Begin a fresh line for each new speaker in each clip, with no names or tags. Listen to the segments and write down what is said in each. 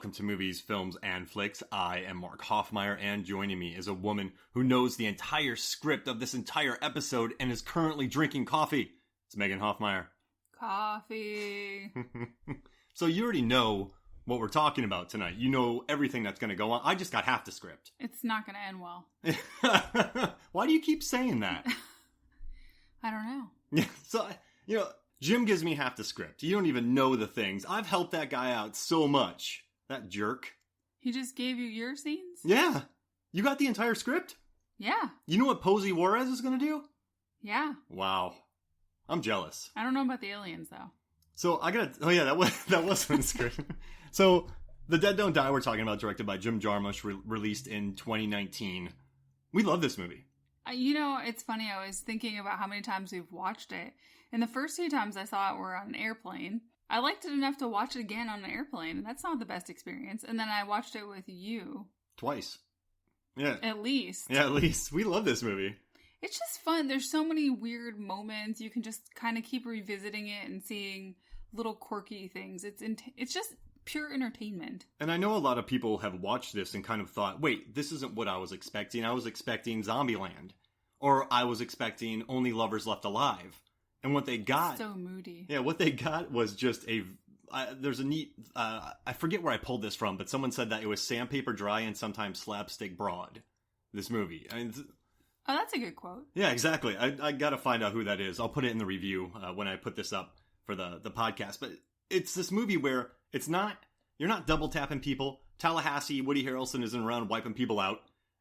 welcome to Movies, Films, and Flicks. I am Mark Hoffmeyer, and joining me is a woman who knows the entire script of this entire episode and is currently drinking coffee. It's Megan Hoffmeyer.
Coffee.
So you already know what we're talking about tonight. You know everything that's going to go on. I just got half the script.
It's not going to end well.
Why do you keep saying that?
I don't know.
Yeah, so, Jim gives me half the script. You don't even know the things. I've helped that guy out so much. That jerk.
He just gave you your scenes?
Yeah. You got the entire script?
Yeah.
You know what Posey Juarez is going to do?
Yeah.
Wow. I'm jealous.
I don't know about the aliens, though.
So that was in the script. So, The Dead Don't Die, we're talking about, directed by Jim Jarmusch, released in 2019. We love this movie.
It's funny. I was thinking about how many times we've watched it. And the first few times I saw it were on an airplane. I liked it enough to watch it again on an airplane. And that's not the best experience. And then I watched it with you.
Twice. Yeah.
At least.
Yeah, at least. We love this movie.
It's just fun. There's so many weird moments. You can just kind of keep revisiting it and seeing little quirky things. It's just pure entertainment. And
I know a lot of people have watched this and kind of thought, wait, this isn't what I was expecting. I was expecting Zombieland. Or I was expecting Only Lovers Left Alive. And what they got...
So moody.
Yeah, what they got was just there's a neat... I forget where I pulled this from, but someone said that it was sandpaper dry and sometimes slapstick broad. This movie. I mean...
Oh, that's a good quote.
Yeah, exactly. I gotta find out who that is. I'll put it in the review when I put this up for the podcast. But it's this movie where you're not double tapping people. Tallahassee, Woody Harrelson isn't around wiping people out.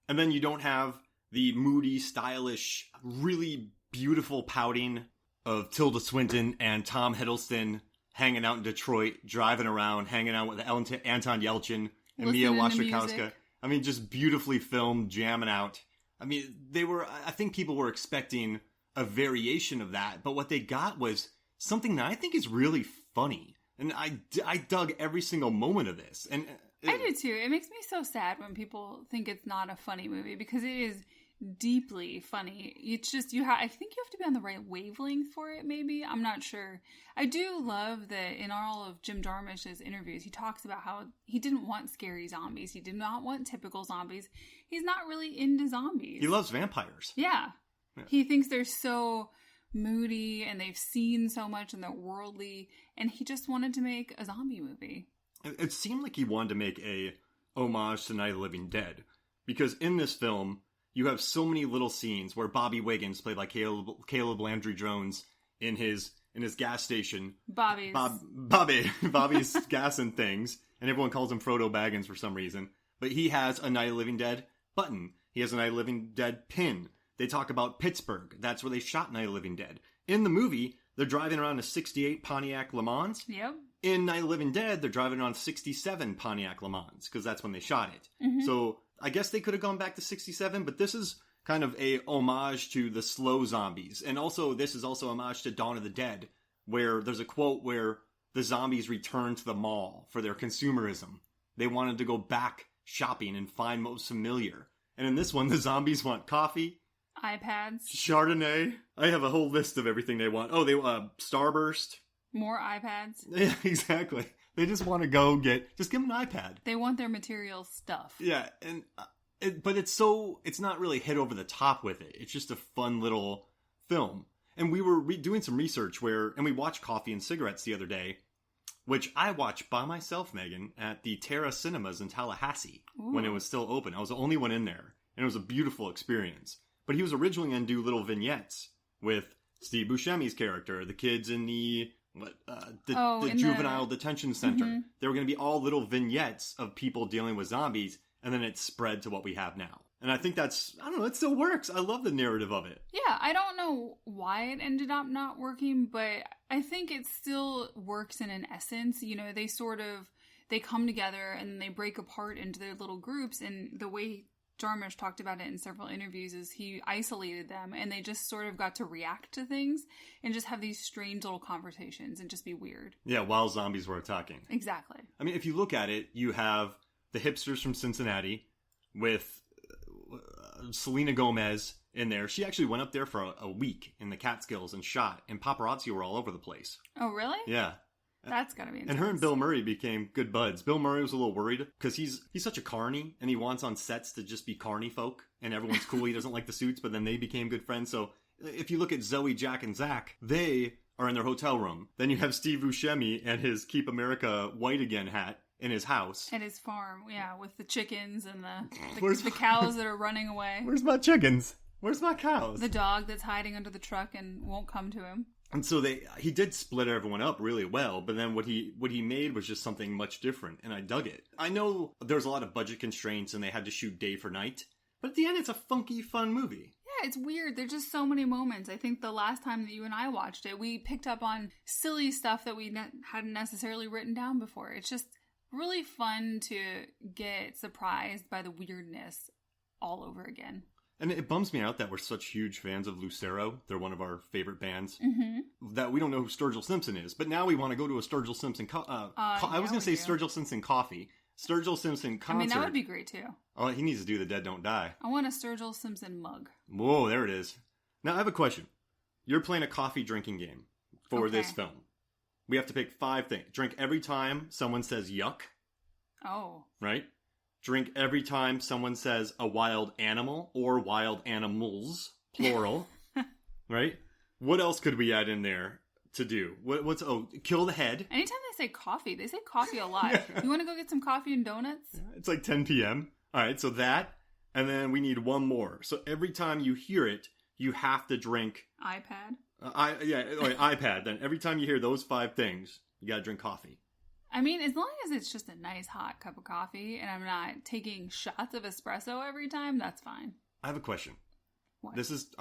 And then you don't have the moody, stylish, really beautiful pouting of Tilda Swinton and Tom Hiddleston hanging out in Detroit, driving around, hanging out with Anton Yelchin and Mia Wasikowska. I mean, just beautifully filmed, jamming out. I mean, I think people were expecting a variation of that, but what they got was something that I think is really funny. And I dug every single moment of this. And
I do too. It makes me so sad when people think it's not a funny movie, because it is deeply funny. It's just, I think you have to be on the right wavelength for it, maybe. I'm not sure. I do love that in all of Jim Jarmusch's interviews, he talks about how he didn't want scary zombies. He did not want typical zombies. He's not really into zombies.
He loves vampires.
Yeah. He thinks they're so moody and they've seen so much and they're worldly, and he just wanted to make a zombie movie.
It seemed like he wanted to make a homage to Night of the Living Dead, because in this film you have so many little scenes where Bobby Wiggins, played by Caleb Landry Jones, in his gas station. Bobby's gassing things, and everyone calls him Frodo Baggins for some reason. But he has a Night of the Living Dead button. He has a Night of the Living Dead pin. They talk about Pittsburgh. That's where they shot Night of the Living Dead. In the movie, they're driving around a 68 Pontiac Le Mans.
Yep.
In Night of the Living Dead, they're driving around 67 Pontiac Le Mans, because that's when they shot it. Mm-hmm. So I guess they could have gone back to 67, but this is kind of a homage to the slow zombies. And also, this is also homage to Dawn of the Dead, where there's a quote where the zombies return to the mall for their consumerism. They wanted to go back shopping and find most familiar. And in this one, the zombies want coffee,
iPads,
Chardonnay. I have a whole list of everything they want. Oh, they want Starburst.
More iPads.
Yeah, exactly. They just want to just give them an iPad.
They want their material stuff.
Yeah, and but it's not really hit over the top with it. It's just a fun little film. And we were doing some research and we watched Coffee and Cigarettes the other day, which I watched by myself, Megan, at the Terra Cinemas in Tallahassee. Ooh. When it was still open. I was the only one in there, and it was a beautiful experience. But he was originally going to do little vignettes with Steve Buscemi's character, the kids in the juvenile detention center. Mm-hmm. They were going to be all little vignettes of people dealing with zombies, and then it spread to what we have now. And I think it still works. I love the narrative of it.
Yeah, I don't know why it ended up not working, but I think it still works in an essence. They come together and then they break apart into their little groups, and the way Jarmusch talked about it in several interviews is he isolated them and they just sort of got to react to things and just have these strange little conversations and just be weird.
Yeah, while zombies were attacking.
Exactly.
I mean, if you look at it, you have the hipsters from Cincinnati with Selena Gomez in there. She actually went up there for a week in the Catskills and shot, and paparazzi were all over the place.
Oh, really?
Yeah.
That's gotta be intense.
And her and Bill Murray became good buds. Bill Murray was a little worried because he's such a carny, and he wants on sets to just be carny folk, and everyone's cool. He doesn't like the suits, but then they became good friends. So if you look at Zoe, Jack, and Zach, they are in their hotel room. Then you have Steve Buscemi and his Keep America White Again hat in his house.
At his farm, yeah, with the chickens and the cows that are running away.
Where's my chickens? Where's my cows?
The dog that's hiding under the truck and won't come to him.
And so he did split everyone up really well, but then what he made was just something much different, and I dug it. I know there's a lot of budget constraints and they had to shoot day for night, but at the end it's a funky, fun movie.
Yeah, it's weird. There's just so many moments. I think the last time that you and I watched it, we picked up on silly stuff that we hadn't necessarily written down before. It's just really fun to get surprised by the weirdness all over again.
And it bums me out that we're such huge fans of Lucero. They're one of our favorite bands.
Mm-hmm.
That we don't know who Sturgill Simpson is. But now we want to go to a Sturgill Simpson... I was going to say Sturgill Simpson coffee. Sturgill Simpson concert.
I mean, that would be great, too.
Oh, he needs to do The Dead Don't Die.
I want a Sturgill Simpson mug.
Whoa, there it is. Now, I have a question. You're playing a coffee drinking game for this film. We have to pick 5 things. Drink every time someone says yuck.
Oh.
Right? Drink every time someone says a wild animal or wild animals, plural. Right? What else could we add in there to do? Kill the head.
Anytime they say coffee a lot. Yeah. You want to go get some coffee and donuts? Yeah,
it's like 10 p.m. All right, so that, and then we need one more. So every time you hear it, you have to drink...
iPad?
iPad. Then every time you hear those 5 things, you got to drink coffee.
I mean, as long as it's just a nice hot cup of coffee and I'm not taking shots of espresso every time, that's fine.
I have a question.
What?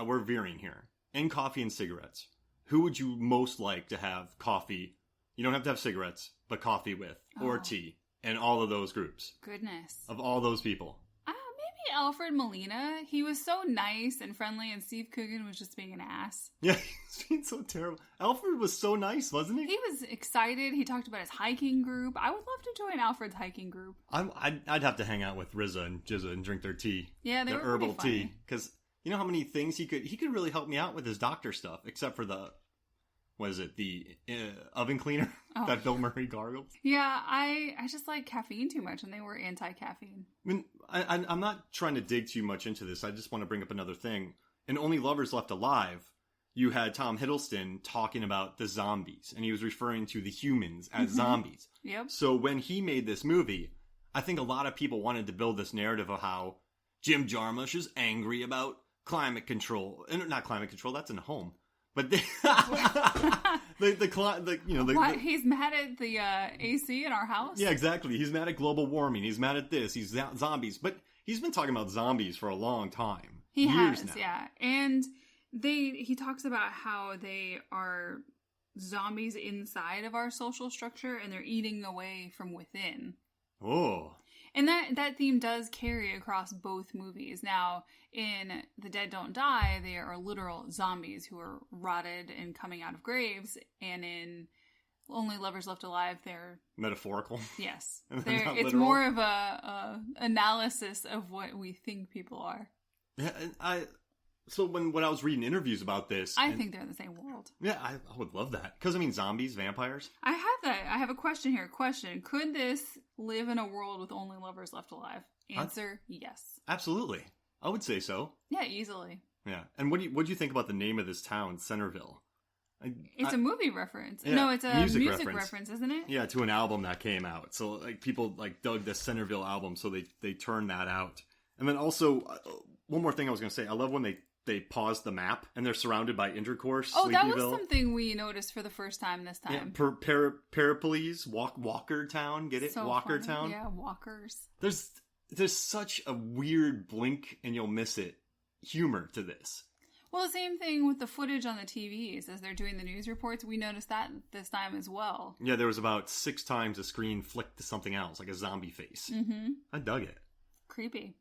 We're veering here. In coffee and cigarettes, who would you most like to have coffee? You don't have to have cigarettes, but coffee with, or tea, and all of those groups.
Goodness.
Of all those people.
Maybe Alfred Molina. He was so nice and friendly, and Steve Coogan was just being an ass.
Yeah, he's being so terrible. Alfred was so nice, wasn't he?
He was excited. He talked about his hiking group. I would love to join Alfred's hiking group.
I'd have to hang out with Rizza and Jizza and drink their tea.
Yeah, they were
herbal
pretty
tea. Because you know how many things he could really help me out with his doctor stuff, except for the oven cleaner that Bill Murray gargled?
Yeah, I just like caffeine too much, and they were anti-caffeine.
I mean, I'm not trying to dig too much into this. I just want to bring up another thing. In Only Lovers Left Alive, you had Tom Hiddleston talking about the zombies, and he was referring to the humans as zombies.
Yep.
So when he made this movie, I think a lot of people wanted to build this narrative of how Jim Jarmusch is angry about climate control. Not climate control, that's in a home. But he's
mad at the AC in our house?
Yeah, exactly. He's mad at global warming. He's mad at this. He's zombies. But he's been talking about zombies for a long time.
He
Years
has,
now.
yeah. And he talks about how they are zombies inside of our social structure, and they're eating away from within.
Oh.
And that theme does carry across both movies. Now, in The Dead Don't Die, they are literal zombies who are rotted and coming out of graves. And in Only Lovers Left Alive, they're...
metaphorical?
Yes. It's more of a analysis of what we think people are.
Yeah, So when I was reading interviews about this...
I think they're in the same world.
Yeah, I would love that. Because, zombies, vampires...
I have a question here. Could this live in a world with only lovers left alive? Answer, yes.
Absolutely. I would say so.
Yeah, easily.
Yeah. And what do you think about the name of this town, Centerville?
It's a movie reference.
Yeah,
no, it's a music reference, isn't it?
Yeah, to an album that came out. So people dug the Centerville album, so they turned that out. And then also, one more thing I was going to say. I love when they pause the map and they're surrounded by intercourse.
Oh, that was something we noticed for the first time this time.
Yeah, Periples, Walker Town, get it?
So
Walker
funny.
Town.
Yeah, walkers.
There's such a weird blink and you'll miss it humor to this.
Well, the same thing with the footage on the TVs as they're doing the news reports. We noticed that this time as well.
Yeah, there was about 6 times the screen flicked to something else, like a zombie face.
Mm-hmm.
I dug it.
Creepy.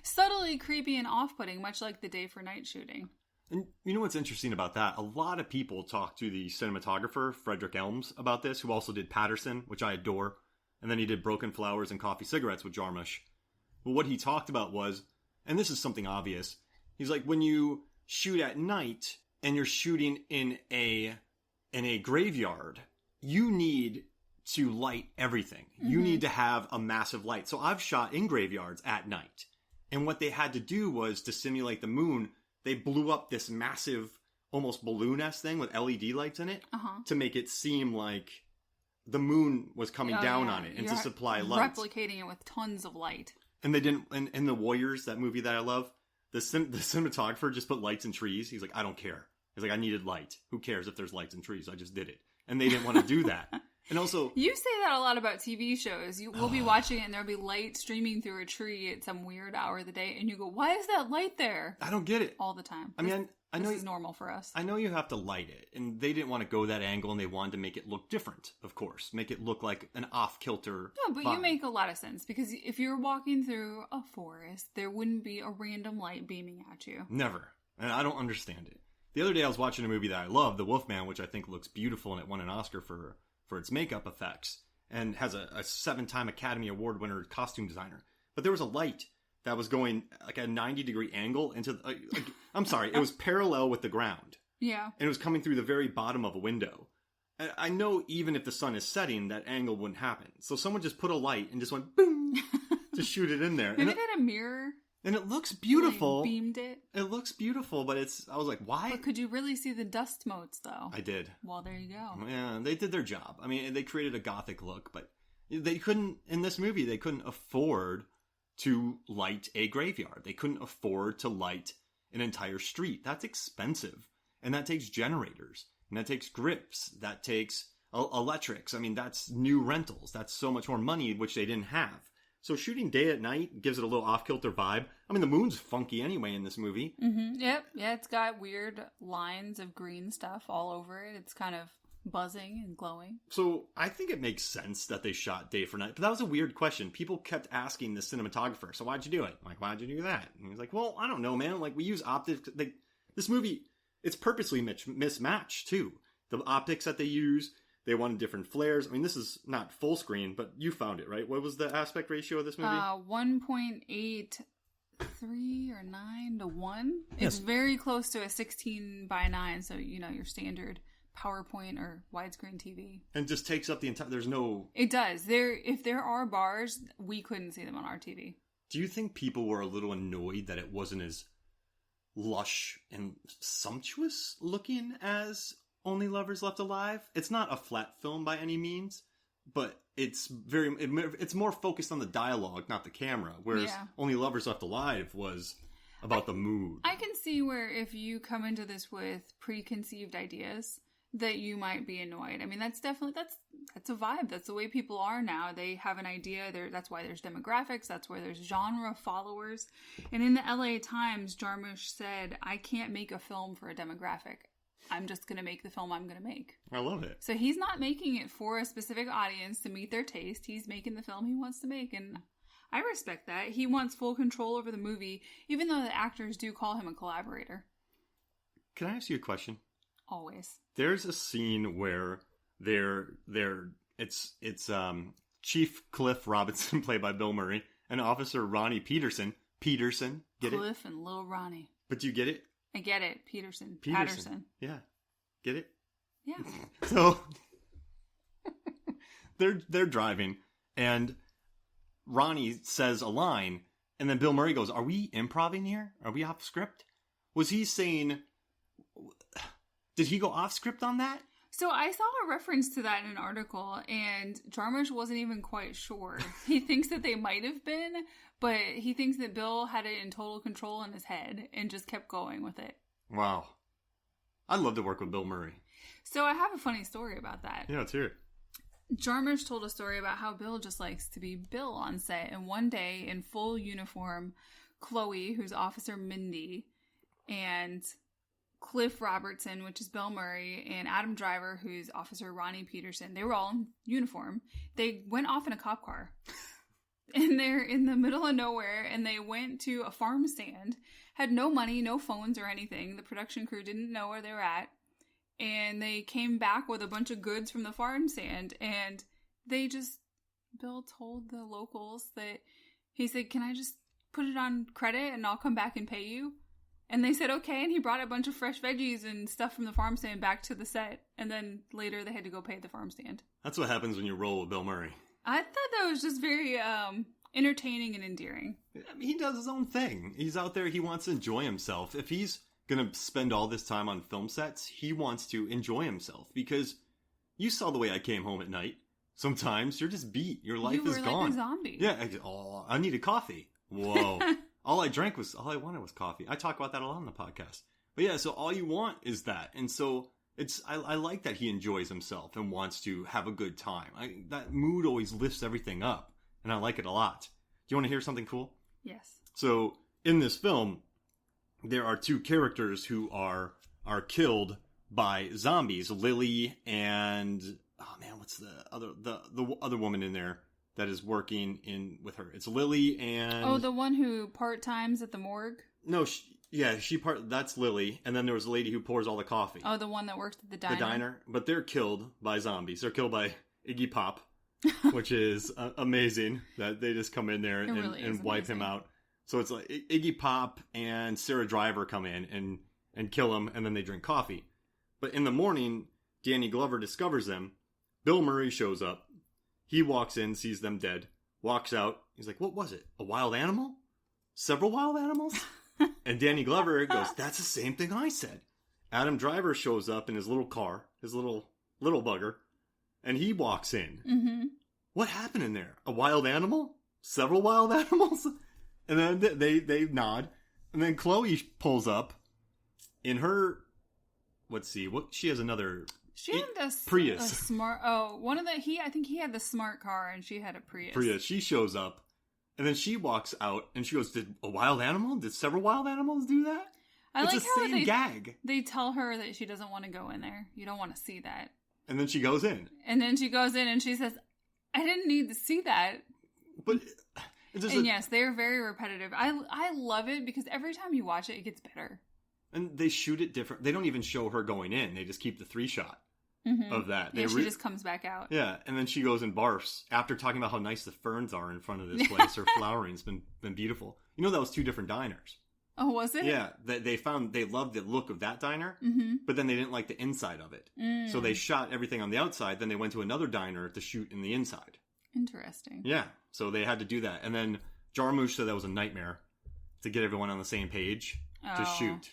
Subtly
creepy and off-putting, much like the day for night shooting.
And you know what's interesting about that? A lot of people talked to the cinematographer, Frederick Elms, about this, who also did Patterson, which I adore. And then he did Broken Flowers and Coffee Cigarettes with Jarmusch. But what he talked about was, and this is something obvious, he's like, when you shoot at night and you're shooting in a graveyard, you need to light everything. You need to have a massive light. So I've shot in graveyards at night. And what they had to do was to simulate the moon, they blew up this massive, almost balloon-esque thing with LED lights in it to make it seem like the moon was coming down on it and to supply light.
Replicating it with tons of light.
And they didn't, in The Warriors, that movie that I love, the cinematographer just put lights and trees. He's like, I don't care. He's like, I needed light. Who cares if there's lights and trees? I just did it. And they didn't want to do that. And also,
you say that a lot about TV shows. We'll be watching it and there'll be light streaming through a tree at some weird hour of the day, and you go, "Why is that light there?"
I don't get it
all the time.
I mean, I know
this is normal for us.
I know you have to light it, and they didn't want to go that angle, and they wanted to make it look different. Of course, make it look like an off-kilter.
No, but vibe. You make a lot of sense because if you're walking through a forest, there wouldn't be a random light beaming at you.
Never, and I don't understand it. The other day, I was watching a movie that I love, The Wolfman, which I think looks beautiful, and it won an Oscar for its makeup effects, and has a 7-time Academy Award winner costume designer. But there was a light that was going like a 90-degree angle into I'm sorry, it was parallel with the ground.
Yeah.
And it was coming through the very bottom of a window. And I know even if the sun is setting, that angle wouldn't happen. So someone just put a light and just went boom to shoot it in there.
Maybe they had a mirror.
And it looks beautiful.
They beamed it.
It looks beautiful, but I was like, why?
But could you really see the dust motes, though?
I did.
Well, there you go.
Yeah, they did their job. I mean, they created a gothic look, but they couldn't, in this movie, they couldn't afford to light a graveyard. They couldn't afford to light an entire street. That's expensive. And that takes generators. And that takes grips. That takes electrics. I mean, that's new rentals. That's so much more money, which they didn't have. So shooting day at night gives it a little off-kilter vibe. I mean, the moon's funky anyway in this movie.
Mm-hmm. Yep. Yeah, it's got weird lines of green stuff all over it. It's kind of buzzing and glowing.
So I think it makes sense that they shot day for night. But that was a weird question. People kept asking the cinematographer, so why'd you do it? I'm like, why'd you do that? And he's like, well, I don't know, man. Like, we use optics. This movie, it's purposely mismatched, too. The optics that they use, they wanted different flares. I mean, this is not full screen, but you found it, right? What was the aspect ratio of this movie?
1.83 or 9 to 1. Yes. It's very close to a 16:9, so, your standard PowerPoint or widescreen TV.
And just takes up the entire... There's no...
It does. If there are bars, we couldn't see them on our TV.
Do you think people were a little annoyed that it wasn't as lush and sumptuous looking as Only Lovers Left Alive? It's not a flat film by any means, but it's more focused on the dialogue, not the camera, whereas Only Lovers Left Alive was about the mood.
I can see where if you come into this with preconceived ideas that you might be annoyed. I mean, that's definitely that's a vibe. That's the way people are now. They have an idea. That's why there's demographics. That's why there's genre followers. And in the LA Times, Jarmusch said, I can't make a film for a demographic. I'm just going to make the film I'm going to make.
I love it.
So he's not making it for a specific audience to meet their taste. He's making the film he wants to make. And I respect that. He wants full control over the movie, even though the actors do call him a collaborator.
Can I ask you a question?
Always. There's
a scene where it's Chief Cliff Robinson, played by Bill Murray, and Officer Ronnie Peterson, get
Cliff and Lil Ronnie.
But do you get it?
I get it. Patterson.
Yeah. Get it?
Yeah.
So they're driving, and Ronnie says a line, and then Bill Murray goes, "Are we improvising here? Are we off script?" Was he saying... Did he go off script on that?
So I saw a reference to that in an article, and Jarmusch wasn't even quite sure. He thinks that they might have been, but he thinks that Bill had it in total control in his head and just kept going with it.
Wow. I'd love to work with Bill Murray.
So I have a funny story about that.
Yeah, let's hear it.
Jarmusch told a story about how Bill just likes to be Bill on set, and one day in full uniform, Chloe, who's Officer Mindy, and Cliff Robertson, which is Bill Murray, and Adam Driver, who's Officer Ronnie Peterson. They were all in uniform. They went off in a cop car. And they're in the middle of nowhere, and they went to a farm stand, had no money, no phones or anything. The production crew didn't know where they were at. And they came back with a bunch of goods from the farm stand, and Bill told the locals that, he said, "Can I just put it on credit and I'll come back and pay you?" And they said okay, and he brought a bunch of fresh veggies and stuff from the farm stand back to the set. And then later they had to go pay at the farm stand.
That's what happens when you roll with Bill Murray.
I thought that was just very entertaining and endearing.
I mean, he does his own thing. He's out there. He wants to enjoy himself. If he's going to spend all this time on film sets, he wants to enjoy himself. Because you saw the way I came home at night. Sometimes you're just beat. Your life is gone.
You were like a zombie.
Yeah. I needed coffee. Whoa. all I wanted was coffee. I talk about that a lot on the podcast. But yeah, so all you want is that. And so I like that he enjoys himself and wants to have a good time. That mood always lifts everything up. And I like it a lot. Do you want to hear something cool?
Yes.
So in this film, there are two characters who are killed by zombies. Lily and what's the other woman in there that is working in with her? It's Lily and
the one who part-times at the morgue?
No, that's Lily, and then there was a lady who pours all the coffee.
Oh, the one that works at the diner.
The diner, but they're killed by zombies. They're killed by Iggy Pop, which is amazing that they just come in there and wipe him out. So it's like Iggy Pop and Sarah Driver come in and kill him, and then they drink coffee. But in the morning, Danny Glover discovers them. Bill Murray shows up. He walks in, sees them dead, walks out. He's like, what was it? A wild animal? Several wild animals? And Danny Glover goes, that's the same thing I said. Adam Driver shows up in his little car, his little bugger, and he walks in.
Mm-hmm.
What happened in there? A wild animal? Several wild animals? And then they nod. And then Chloe pulls up in her, she has another...
She had
Prius.
A smart... Oh, I think he had the smart car and she had a Prius.
She shows up and then she walks out and she goes, did several wild animals do that? It's like the same gag.
They tell her that she doesn't want to go in there. You don't want to see that.
And then she goes in.
And then she goes in and she says, I didn't need to see that.
But...
yes, they're very repetitive. I love it because every time you watch it, it gets better.
And they shoot it different. They don't even show her going in. They just keep the 3-shot of that.
She just comes back out.
Yeah, and then she goes and barfs after talking about how nice the ferns are in front of this place. Her flowering's been beautiful. You know that was 2 different diners.
Oh, was it?
Yeah, they loved the look of that diner, but then they didn't like the inside of it. So they shot everything on the outside. Then they went to another diner to shoot in the inside.
Interesting.
Yeah, so they had to do that. And then Jarmusch said that was a nightmare to get everyone on the same page to shoot.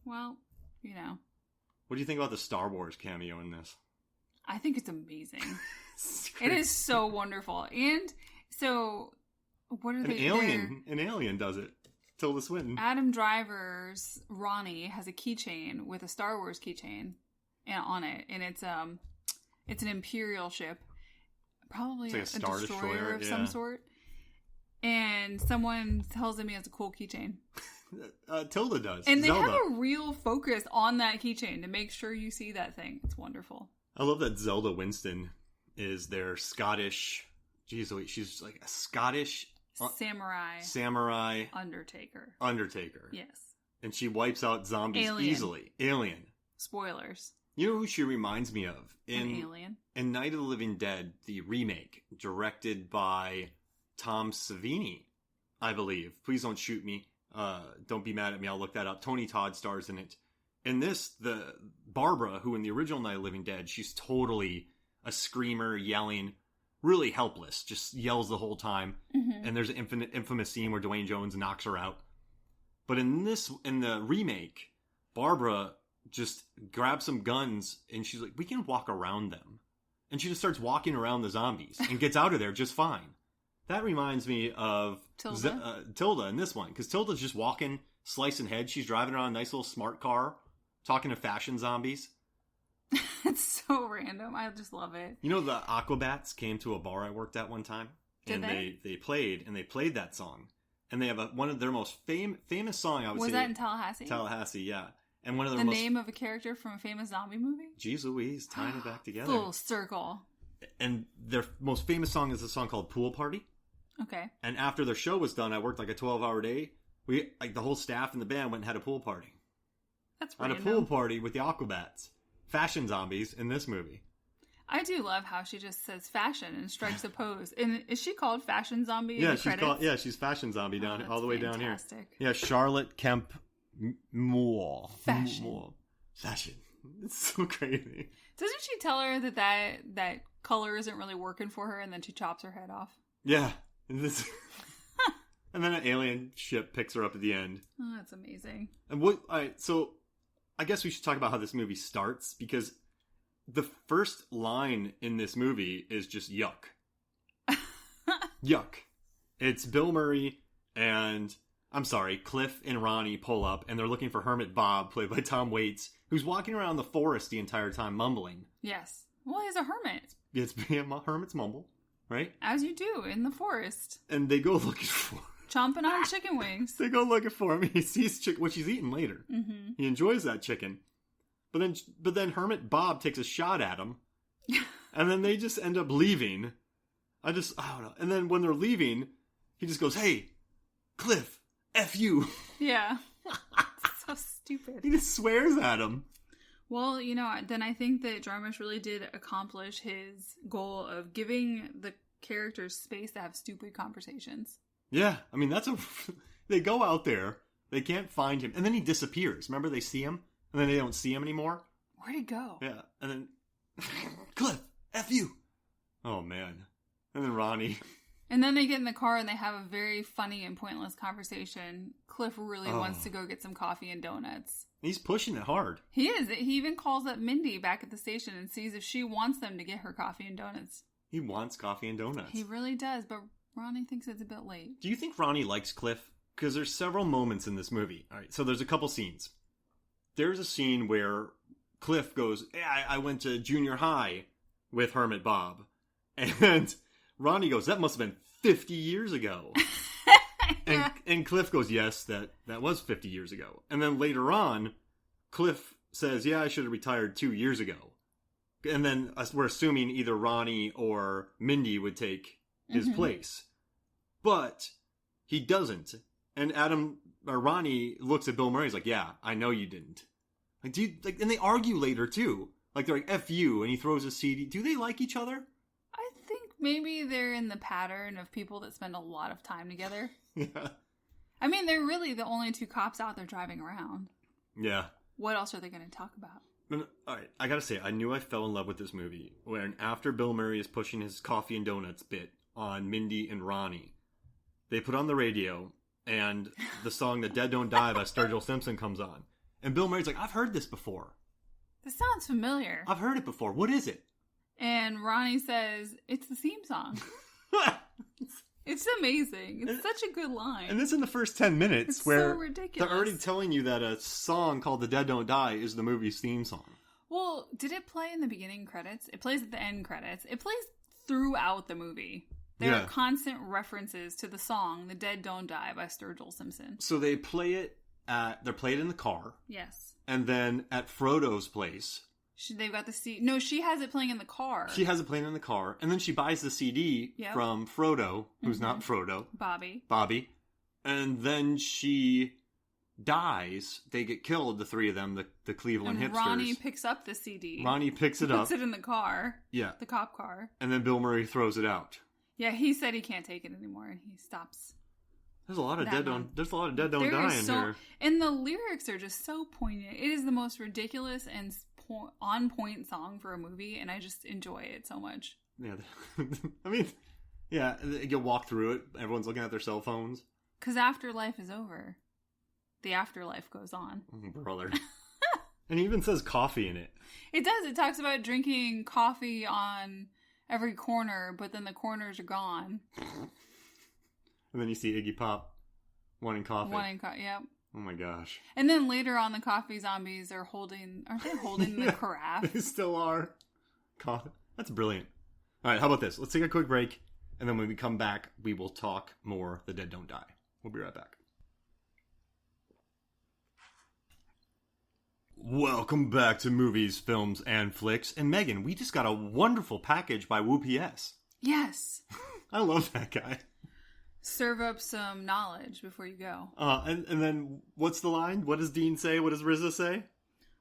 Well,
What do you think about the Star Wars cameo in this?
I think it's amazing. It is so wonderful. And so, what are they?
An alien does it. Tilda Swinton.
Adam Driver's Ronnie has a keychain with a Star Wars keychain on it. And it's an Imperial ship. Probably
like a Star Destroyer
of some sort. And someone tells him he has a cool keychain.
Tilda does.
And they
Zelda.
have a real focus on that keychain to make sure you see that thing. It's wonderful.
I love that Zelda Winston is their Scottish... she's like a Scottish...
Samurai. Undertaker. Yes.
And she wipes out zombies easily. Alien.
Spoilers.
You know who she reminds me of?
An alien.
In Night of the Living Dead, the remake, directed by Tom Savini, I believe. Please don't shoot me. Don't be mad at me. I'll look that up. Tony Todd stars in it. In this, the Barbara, who in the original Night of the Living Dead, she's totally a screamer, yelling, really helpless, just yells the whole time. Mm-hmm. And there's an infamous scene where Dwayne Jones knocks her out. But in the remake, Barbara just grabs some guns and she's like, we can walk around them. And she just starts walking around the zombies and gets out of there just fine. That reminds me of Tilda in this one. Because Tilda's just walking, slicing heads. She's driving around a nice little smart car, talking to fashion zombies.
It's so random. I just love it.
You know, the Aquabats came to a bar I worked at one time.
Did they?
They played that song. And they have one of their most famous song, I would say.
Was that in Tallahassee?
Tallahassee, yeah. And one of
the name of a character from a famous zombie movie?
Jeez Louise, tying it back together.
Full circle.
And their most famous song is a song called Pool Party.
Okay.
And after their show was done, I worked like a 12-hour day. We, like the whole staff and the band, went and had a pool party.
That's random.
Had a pool party with the Aquabats. Fashion zombies in this movie.
I do love how she just says fashion and strikes a pose. And is she called Fashion Zombie?
Yeah, she's Fashion Zombie all the way down here. Yeah, Charlotte Kemp more.
Fashion.
More. Fashion. It's so crazy.
Doesn't she tell her that color isn't really working for her, and then she chops her head off?
Yeah. And then an alien ship picks her up at the end.
Oh, that's amazing.
And all right, so I guess we should talk about how this movie starts, because the first line in this movie is just yuck. Yuck. It's Bill Murray and, Cliff and Ronnie pull up, and they're looking for Hermit Bob, played by Tom Waits, who's walking around the forest the entire time mumbling.
Yes. Well, he's a hermit.
It's hermits mumble, right?
As you do in the forest.
And they go looking for
chomping on chicken wings.
They go looking for him. He sees chicken, which he's eating later.
Mm-hmm.
He enjoys that chicken. But then Hermit Bob takes a shot at him. And then they just end up leaving. I don't know. And then when they're leaving, he just goes, "Hey, Cliff, F you."
Yeah. So stupid.
He just swears at him.
Well, then I think that Jarmusch really did accomplish his goal of giving the characters space to have stupid conversations.
Yeah, I mean, they go out there, they can't find him, and then he disappears. Remember, they see him, and then they don't see him anymore?
Where'd he go?
Yeah, and then, Cliff, F you. Oh, man. And then Ronnie.
And then they get in the car and they have a very funny and pointless conversation. Cliff really wants to go get some coffee and donuts.
He's pushing it hard.
He is. He even calls up Mindy back at the station and sees if she wants them to get her coffee and donuts.
He wants coffee and donuts.
He really does, but Ronnie thinks it's a bit late.
Do you think Ronnie likes Cliff? Because there's several moments in this movie. All right, so there's a couple scenes. There's a scene where Cliff goes, "Yeah, I went to junior high with Hermit Bob." And Ronnie goes, "That must have been 50 years ago." And Cliff goes, "Yes, that was 50 years ago." And then later on, Cliff says, "Yeah, I should have retired 2 years ago." And then we're assuming either Ronnie or Mindy would take his place. But he doesn't. And Ronnie looks at Bill Murray. He's like, "Yeah, I know you didn't." Like, and they argue later too. Like, they're like, "F you," and he throws a CD. Do they like each other?
I think maybe they're in the pattern of people that spend a lot of time together.
Yeah.
I mean, they're really the only two cops out there driving around.
Yeah.
What else are they going to talk about?
All right, I gotta say, I knew I fell in love with this movie when after Bill Murray is pushing his coffee and donuts bit on Mindy and Ronnie, they put on the radio, and the song "The Dead Don't Die" by Sturgill Simpson comes on. And Bill Murray's like, "I've heard this before.
This sounds familiar."
I've heard it before. What is it?
And Ronnie says, "It's the theme song." It's amazing. It's such a good line.
And this in the first 10 minutes
it's
where
so ridiculous.
They're already telling you that a song called "The Dead Don't Die" is the movie's theme song.
Well, did it play in the beginning credits? It plays at the end credits. It plays throughout the movie. There are constant references to the song "The Dead Don't Die" by Sturgill Simpson.
So they play it in the car.
Yes.
And then at Frodo's place.
They've got the CD. No, she has it playing in the car.
She has it playing in the car. And then she buys the CD from Frodo, who's not Frodo. Bobby. And then she dies. They get killed, the three of them, the Cleveland hipsters.
Ronnie picks up the CD.
Ronnie picks it up.
Puts it in the car.
Yeah.
The cop car.
And then Bill Murray throws it out.
Yeah, he said he can't take it anymore, and he stops.
There's a lot of dead don't die in here.
And the lyrics are just so poignant. It is the most ridiculous and on-point song for a movie, and I just enjoy it so much.
Yeah. I mean, yeah, you walk through it, everyone's looking at their cell phones.
Because after life is over, the afterlife goes on.
Oh, brother. And he even says coffee in it.
It does. It talks about drinking coffee on every corner, but then the corners are gone.
And then you see Iggy Pop wanting coffee.
Yep.
Oh my gosh.
And then later on, the coffee zombies aren't they holding the carafe?
They still are. Coffee. That's brilliant. All right, how about this? Let's take a quick break, and then when we come back, we will talk more The Dead Don't Die. We'll be right back. Welcome back to Movies, Films, and Flicks. And Megan, we just got a wonderful package by WPS.
Yes.
I love that guy.
Serve up some knowledge before you go.
And then what's the line? What does Dean say? What does RZA say?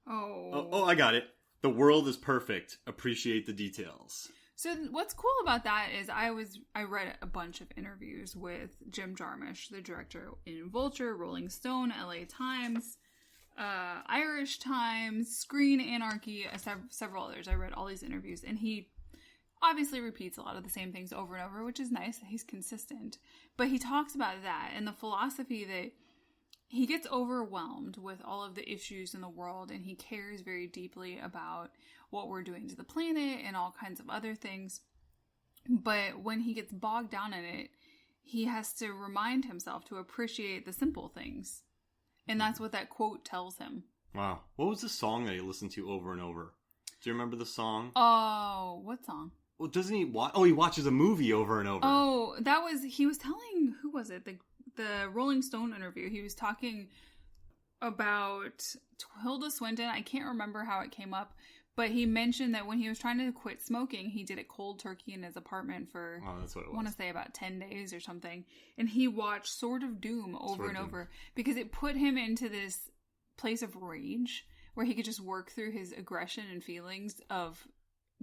Oh, I got it. The world is perfect. Appreciate the details.
So what's cool about that is I read a bunch of interviews with Jim Jarmusch, the director in Vulture, Rolling Stone, LA Times, Irish Times, Screen Anarchy, several others. I read all these interviews, and he obviously repeats a lot of the same things over and over, which is nice that he's consistent. But he talks about that and the philosophy that he gets overwhelmed with all of the issues in the world, and he cares very deeply about what we're doing to the planet and all kinds of other things. But when he gets bogged down in it, he has to remind himself to appreciate the simple things. And that's what that quote tells him.
Wow. What was the song that he listened to over and over? Do you remember the song?
Oh, what song?
Well, doesn't he watch? Oh, he watches a movie over and over.
Oh, he was telling, who was it? The Rolling Stone interview. He was talking about Tilda Swinton. I can't remember how it came up, but he mentioned that when he was trying to quit smoking, he did it cold turkey in his apartment for,
that's what it was.
I want to say about 10 days or something. And he watched Sword of Doom over and over because it put him into this place of rage where he could just work through his aggression and feelings of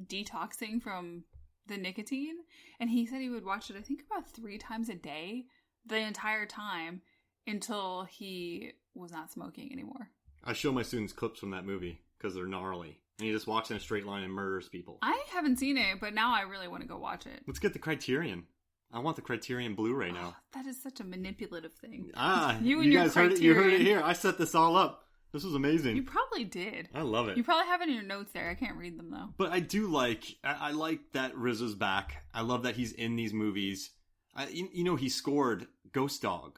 detoxing from the nicotine. And he said he would watch it, I think, about 3 times a day the entire time until he was not smoking anymore.
I show my students clips from that movie because they're gnarly. And he just walks in a straight line and murders people.
I haven't seen it, but now I really want to go watch it.
Let's get the Criterion. I want the Criterion Blu-ray now.
That is such a manipulative thing.
You guys heard it. You heard it here. I set this all up. This was amazing.
You probably did.
I love it.
You probably have it in your notes there. I can't read them, though.
But I do I like that RZA's back. I love that he's in these movies. He scored Ghost Dog,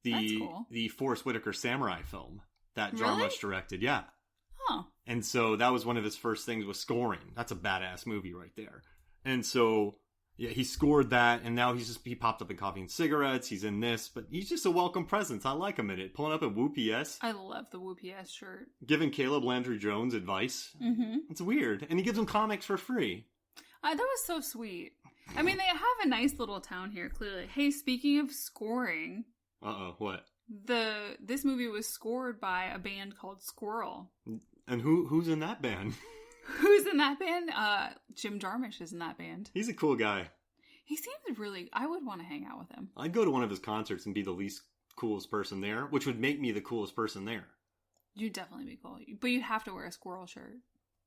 That's cool.
the Forrest Whitaker samurai film that Jarmusch directed. Yeah.
Oh.
And so that was one of his first things was scoring. That's a badass movie right there. And so, yeah, he scored that, and now he popped up in Coffee and Cigarettes. He's in this, but he's just a welcome presence. I like him in it. Pulling up at Woo PS.
I love the Woo PS shirt.
Giving Caleb Landry Jones advice. Mm-hmm. It's weird. And he gives him comics for free.
That was so sweet. I mean, they have a nice little town here, clearly. Hey, speaking of scoring.
Uh-oh, what?
This movie was scored by a band called Squirrel.
And who's in that band?
Who's in that band? Jim Jarmusch is in that band.
He's a cool guy.
He seems really... I would want to hang out with him.
I'd go to one of his concerts and be the least coolest person there, which would make me the coolest person there.
You'd definitely be cool. But you'd have to wear a squirrel shirt.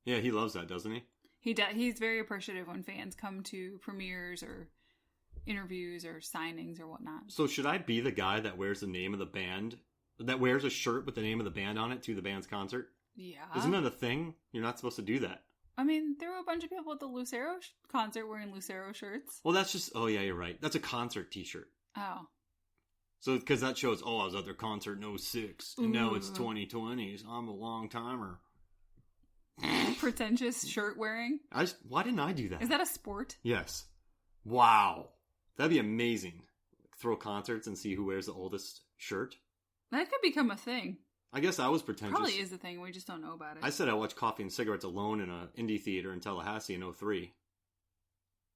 Yeah, he loves that, doesn't he?
He's very appreciative when fans come to premieres or interviews or signings or whatnot.
So should I be the guy that wears the name of the band, that wears a shirt with the name of the band on it to the band's concert?
Yeah.
Isn't that a thing? You're not supposed to do that.
I mean, there were a bunch of people at the Lucero concert wearing Lucero shirts.
Well, that's just... Oh, yeah, you're right. That's a concert t-shirt.
Oh.
So, because that shows, I was at their concert in 06, and now it's 2020, so I'm a long-timer.
Pretentious shirt wearing?
Why didn't I do that?
Is that a sport?
Yes. Wow. That'd be amazing. Throw concerts and see who wears the oldest shirt.
That could become a thing.
I guess I was pretentious.
Probably is a thing. We just don't know about it.
I said I watched Coffee and Cigarettes alone in an indie theater in Tallahassee in 03.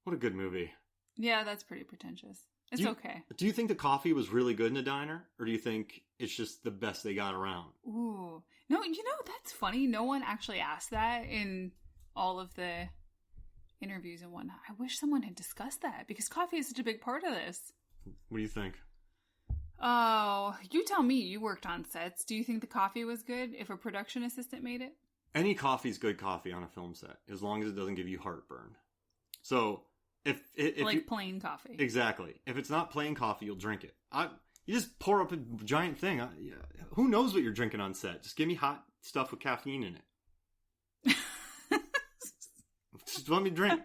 What a good movie.
Yeah, that's pretty pretentious. It's okay.
Do you think the coffee was really good in the diner? Or do you think it's just the best they got around?
Ooh. No, that's funny. No one actually asked that in all of the interviews and whatnot. I wish someone had discussed that because coffee is such a big part of this.
What do you think?
Oh, you tell me. You worked on sets. Do you think the coffee was good if a production assistant made it?
Any coffee's good coffee on a film set, as long as it doesn't give you heartburn. So, if
plain coffee.
Exactly. If it's not plain coffee, you'll drink it. You just pour up a giant thing. Who knows what you're drinking on set? Just give me hot stuff with caffeine in it. Just let me drink.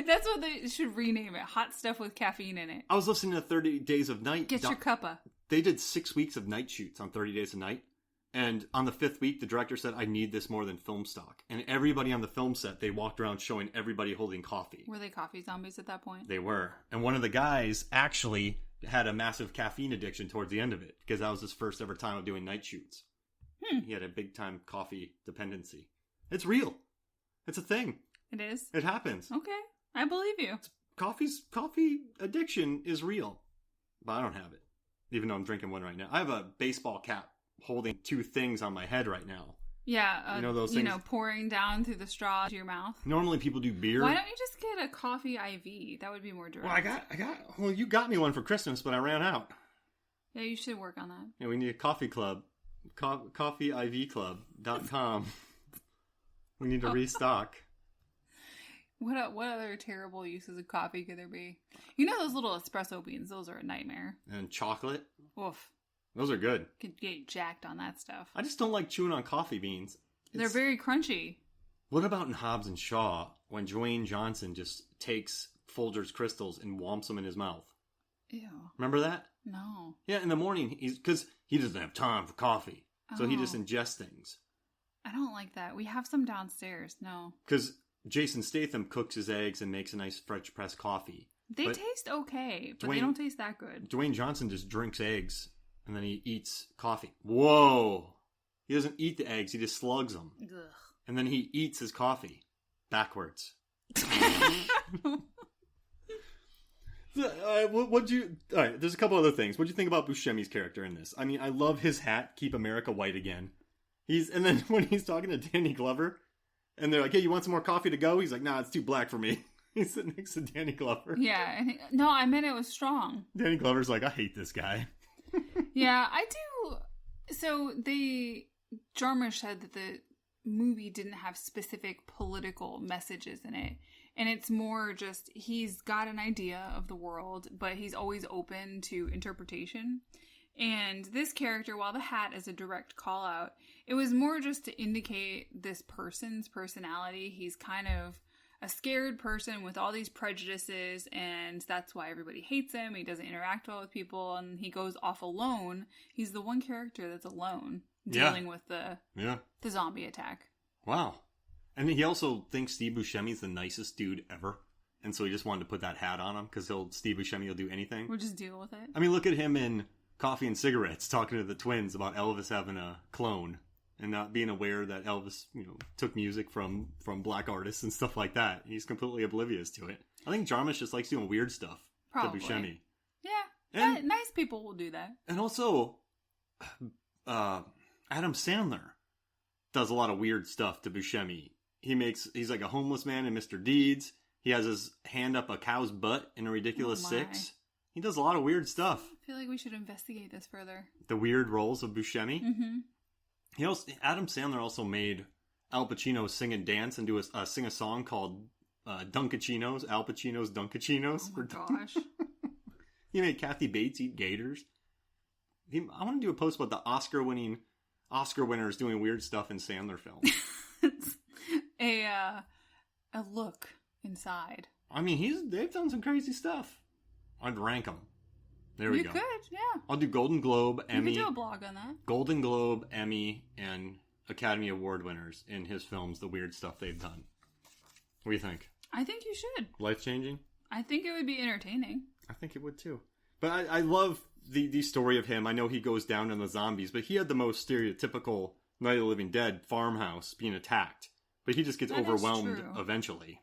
That's what they should rename it. Hot stuff with caffeine in it.
I was listening to 30 Days of Night.
Get your cuppa.
They did 6 weeks of night shoots on 30 Days of Night. And on the 5th week, the director said, I need this more than film stock. And everybody on the film set, they walked around showing everybody holding coffee.
Were they coffee zombies at that point?
They were. And one of the guys actually had a massive caffeine addiction towards the end of it. Because that was his first ever time of doing night shoots. He had a big time coffee dependency. It's real. It's a thing.
It is?
It happens.
Okay. I believe you.
Coffee addiction is real. But I don't have it. Even though I'm drinking one right now. I have a baseball cap holding 2 things on my head right now.
Yeah.
Those things?
Pouring down through the straw to your mouth.
Normally people do beer.
Why don't you just get a coffee IV? That would be more direct.
Well, you got me one for Christmas, but I ran out.
Yeah, you should work on that.
Yeah, we need a coffee club. coffeeivclub.com. We need to restock.
What other terrible uses of coffee could there be? You know those little espresso beans? Those are a nightmare.
And chocolate.
Oof.
Those are good.
Could get jacked on that stuff.
I just don't like chewing on coffee beans.
They're very crunchy.
What about in Hobbs and Shaw when Dwayne Johnson just takes Folgers crystals and whomps them in his mouth?
Ew.
Remember that?
No.
Yeah, in the morning, because he doesn't have time for coffee. So he just ingests things.
I don't like that. We have some downstairs. No.
Because Jason Statham cooks his eggs and makes a nice French press coffee.
They taste okay, but they don't taste that good.
Dwayne Johnson just drinks eggs and then he eats coffee. Whoa! He doesn't eat the eggs, he just slugs them.
Ugh.
And then he eats his coffee backwards. What'd you... All right, there's a couple other things. What'd you think about Buscemi's character in this? I mean, I love his hat, Keep America White Again. And then when he's talking to Danny Glover, and they're like, hey, you want some more coffee to go? He's like, nah, it's too black for me. He's sitting next to Danny Glover.
Yeah. No, I meant it was strong.
Danny Glover's like, I hate this guy.
Yeah, I do. So Jarmusch said that the movie didn't have specific political messages in it. And it's more just, he's got an idea of the world, but he's always open to interpretation. And this character, while the hat is a direct call out, it was more just to indicate this person's personality. He's kind of a scared person with all these prejudices, and that's why everybody hates him. He doesn't interact well with people, and he goes off alone. He's the one character that's alone dealing with the zombie attack.
Wow. And he also thinks Steve Buscemi's the nicest dude ever. And so he just wanted to put that hat on him because Steve Buscemi will do anything.
We'll just deal with it.
I mean, look at him in Coffee and Cigarettes talking to the twins about Elvis having a clone and not being aware that Elvis, took music from black artists and stuff like that. He's completely oblivious to it. I think Jarmusch just likes doing weird stuff
Probably.
to Buscemi.
Yeah, nice people will do that.
And also, Adam Sandler does a lot of weird stuff to Buscemi. He's like a homeless man in Mr. Deeds. He has his hand up a cow's butt in A Ridiculous Six. He does a lot of weird stuff.
I feel like we should investigate this further.
The weird roles of Buscemi.
Mm-hmm.
Adam Sandler also made Al Pacino sing and dance and sing a song called Dunkachinos, Al Pacino's Dunkachinos.
Oh my gosh.
He made Kathy Bates eat gators. I want to do a post about the Oscar winners doing weird stuff in Sandler films.
A look inside.
I mean, they've done some crazy stuff. I'd rank them. There we go.
You could, yeah.
I'll do Golden Globe, Emmy.
You could do a blog on that.
Golden Globe, Emmy, and Academy Award winners in his films, the weird stuff they've done. What do you think?
I think you should.
Life-changing?
I think it would be entertaining.
I think it would too. But I love the story of him. I know he goes down on the zombies, but he had the most stereotypical Night of the Living Dead farmhouse being attacked. But he just gets overwhelmed eventually.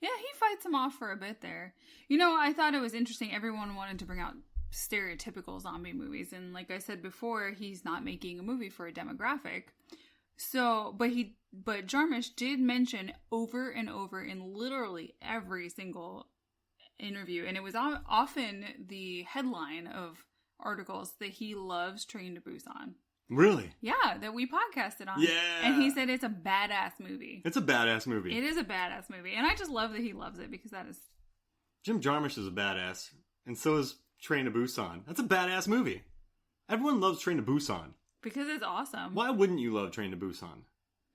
Yeah, he fights him off for a bit there. I thought it was interesting. Everyone wanted to bring out stereotypical zombie movies. And like I said before, he's not making a movie for a demographic. So, but Jarmusch did mention over and over in literally every single interview. And it was often the headline of articles that he loves Train to Busan.
Really?
Yeah, that we podcasted on.
Yeah.
And he said it's a badass movie.
It's a badass movie.
It is a badass movie. And I just love that he loves it because that is...
Jim Jarmusch is a badass. And so is Train to Busan. That's a badass movie. Everyone loves Train to Busan.
Because it's awesome.
Why wouldn't you love Train to Busan?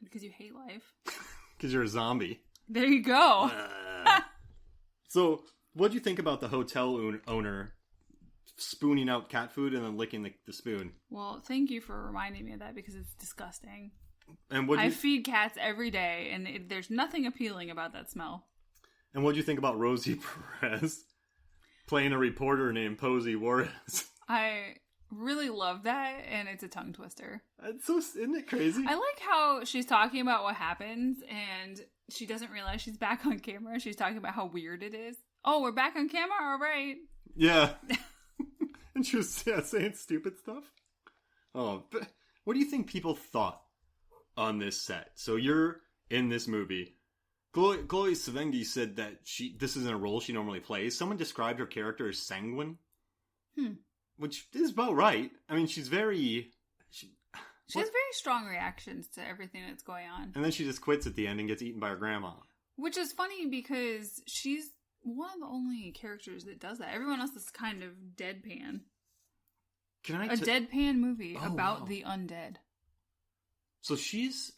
Because you hate life.
Because you're a zombie.
There you go.
So, what'd you think about the hotel owner spooning out cat food and then licking the spoon?
Well, thank you for reminding me of that because it's disgusting.
And
I feed cats every day, and there's nothing appealing about that smell.
And what'd you think about Rosie Perez playing a reporter named Posey Juarez?
I really love that, and it's a tongue twister.
Isn't it crazy?
I like how she's talking about what happens, and she doesn't realize she's back on camera. She's talking about how weird it is. Oh, we're back on camera? All right.
Yeah. And she was saying stupid stuff. Oh, but what do you think people thought on this set? So you're in this movie. Chloe Sevigny said that this isn't a role she normally plays. Someone described her character as sanguine. Which is about right. I mean, she's very...
She has very strong reactions to everything that's going on.
And then she just quits at the end and gets eaten by her grandma.
Which is funny because she's one of the only characters that does that. Everyone else is kind of deadpan. A deadpan movie about the undead.
So she's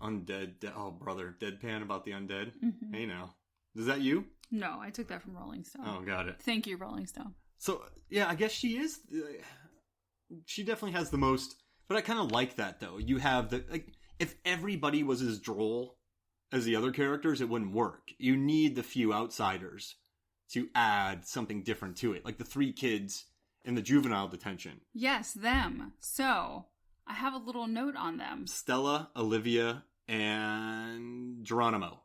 undead. Oh, brother. Deadpan about the undead? Mm-hmm. Hey, now. Is that you?
No, I took that from Rolling Stone.
Oh, got it.
Thank you, Rolling Stone.
So, yeah, I guess she is... she definitely has the most... But I kind of like that, though. You have the... Like, if everybody was as droll as the other characters, it wouldn't work. You need the few outsiders to add something different to it. Like the 3 kids in the juvenile detention.
Yes, them. So, I have a little note on them.
Stella, Olivia, and Geronimo.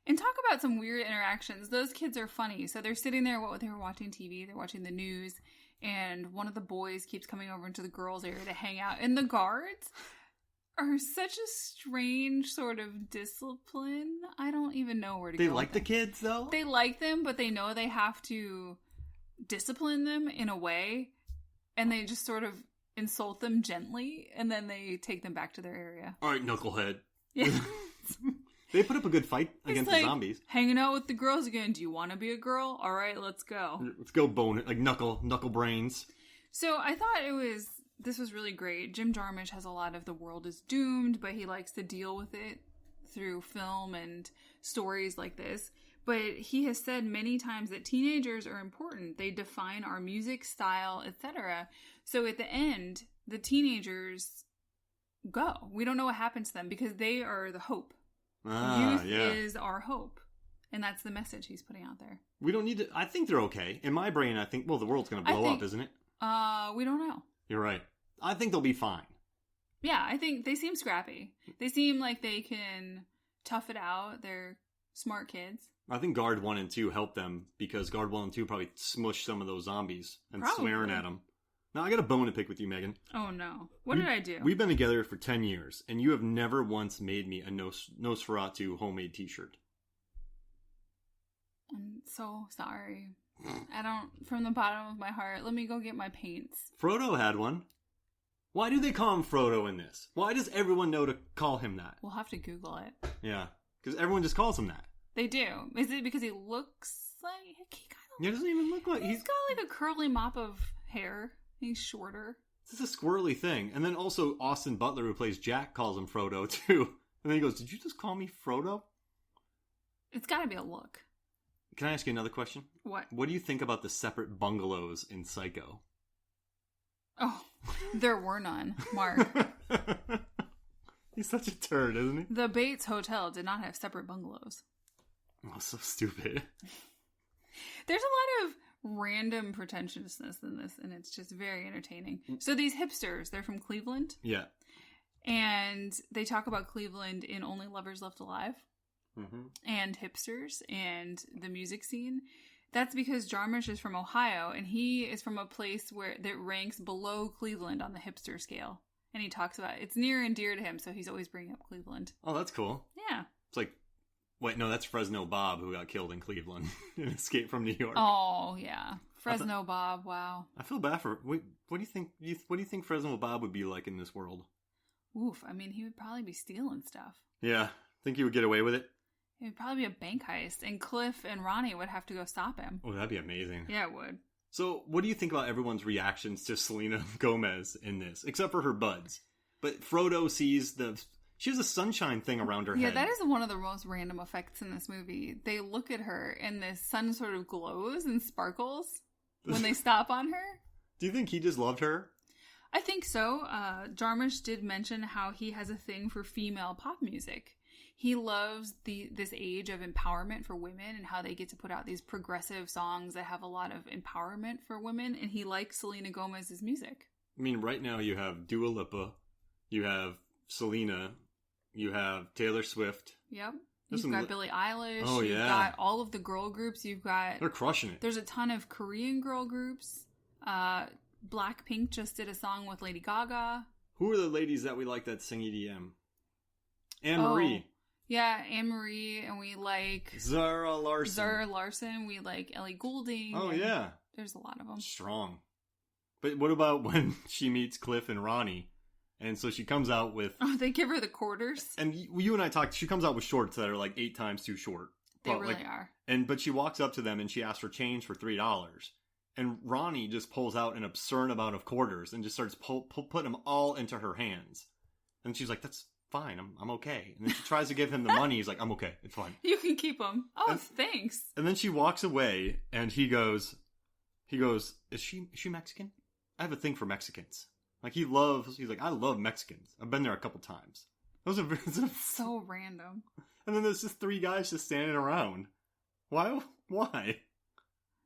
And talk about some weird interactions. Those kids are funny. So they're sitting there, they were watching TV, they're watching the news, and one of the boys keeps coming over into the girls' area to hang out. And the guards are such a strange sort of discipline. I don't even know where to go.
They like the kids, though?
They like them, but they know they have to discipline them in a way, and they just sort of insult them gently, and then they take them back to their area.
All right, knucklehead.
Yeah.
They put up a good fight against the zombies.
Hanging out with the girls again. Do you want to be a girl? All right, let's go.
Let's go bone it, like knuckle brains.
So I thought this was really great. Jim Jarmusch has a lot of the world is doomed, but he likes to deal with it through film and stories like this. But he has said many times that teenagers are important. They define our music style, etc. So at the end, the teenagers go. We don't know what happens to them because they are the hope. Youth is our hope. And that's the message he's putting out there.
We don't need to... I think they're okay. In my brain, I think, well, the world's going to blow up, isn't it?
We don't know.
You're right. I think they'll be fine.
Yeah, I think they seem scrappy. They seem like they can tough it out. They're smart kids.
I think Guard 1 and 2 helped them because Guard 1 and 2 probably smushed some of those zombies and swearing at them. Now, I got a bone to pick with you, Megan.
Oh, no. What did I do?
We've been together for 10 years, and you have never once made me a Nosferatu homemade t-shirt.
I'm so sorry. I don't... From the bottom of my heart, let me go get my paints.
Frodo had one. Why do they call him Frodo in this? Why does everyone know to call him that?
We'll have to Google it.
Yeah, because everyone just calls him that.
They do. Is it because he looks like...
He doesn't even look like...
He's got like a curly mop of hair. He's shorter.
This is a squirrely thing. And then also Austin Butler, who plays Jack, calls him Frodo, too. And then he goes, did you just call me Frodo?
It's got to be a look.
Can I ask you another question?
What?
What do you think about the separate bungalows in Psycho?
Oh, there were none, Mark.
He's such a turd, isn't he?
The Bates Hotel did not have separate bungalows.
Oh, so stupid.
There's a lot of random pretentiousness in this, and it's just very entertaining. So these hipsters, they're from Cleveland.
Yeah.
And they talk about Cleveland in Only Lovers Left Alive. Mm-hmm. And hipsters and the music scene. That's because Jarmusch is from Ohio, and he is from a place that ranks below Cleveland on the hipster scale. And he talks about it's near and dear to him, so he's always bringing up Cleveland.
Oh, that's cool.
Yeah.
It's like, wait, no, that's Fresno Bob who got killed in Cleveland in Escape from New York.
Oh, yeah. Fresno Bob, wow.
I feel bad for... What do you think? What do you think Fresno Bob would be like in this world?
Oof, I mean, he would probably be stealing stuff.
Yeah. Think he would get away with it?
It would probably be a bank heist, and Cliff and Ronnie would have to go stop him.
Oh, that'd be amazing.
Yeah, it would.
So, what do you think about everyone's reactions to Selena Gomez in this? Except for her buds. But Frodo sees she has a sunshine thing around her head.
Yeah, that is one of the most random effects in this movie. They look at her, and the sun sort of glows and sparkles when they stop on her.
Do you think he just loved her?
I think so. Jarmusch did mention how he has a thing for female pop music. He loves this age of empowerment for women and how they get to put out these progressive songs that have a lot of empowerment for women, and he likes Selena Gomez's music.
I mean, right now you have Dua Lipa, you have Selena, you have Taylor Swift.
Yep. You've got Billie Eilish.
Oh, yeah.
You've got all of the girl groups.
They're crushing it.
There's a ton of Korean girl groups. Blackpink just did a song with Lady Gaga.
Who are the ladies that we like that sing EDM? Anne-Marie.
Oh, yeah, Anne-Marie, and we like...
Zara Larsson.
We like Ellie Goulding.
Oh, yeah.
There's a lot of them.
Strong. But what about when she meets Cliff and Ronnie? And so she comes out with...
Oh, they give her the quarters?
And you and I talked, she comes out with shorts that are like 8 times too short.
They really are.
But she walks up to them and she asks for change for $3. And Ronnie just pulls out an absurd amount of quarters and just starts putting them all into her hands. And she's like, that's fine, I'm okay. And then she tries to give him the money. He's like, I'm okay, it's fine.
You can keep them. Oh, thanks.
And then she walks away and he goes, is she Mexican? I have a thing for Mexicans. Like he's like, I love Mexicans. I've been there a couple times. Those are
so random.
And then there's just 3 guys just standing around. Why?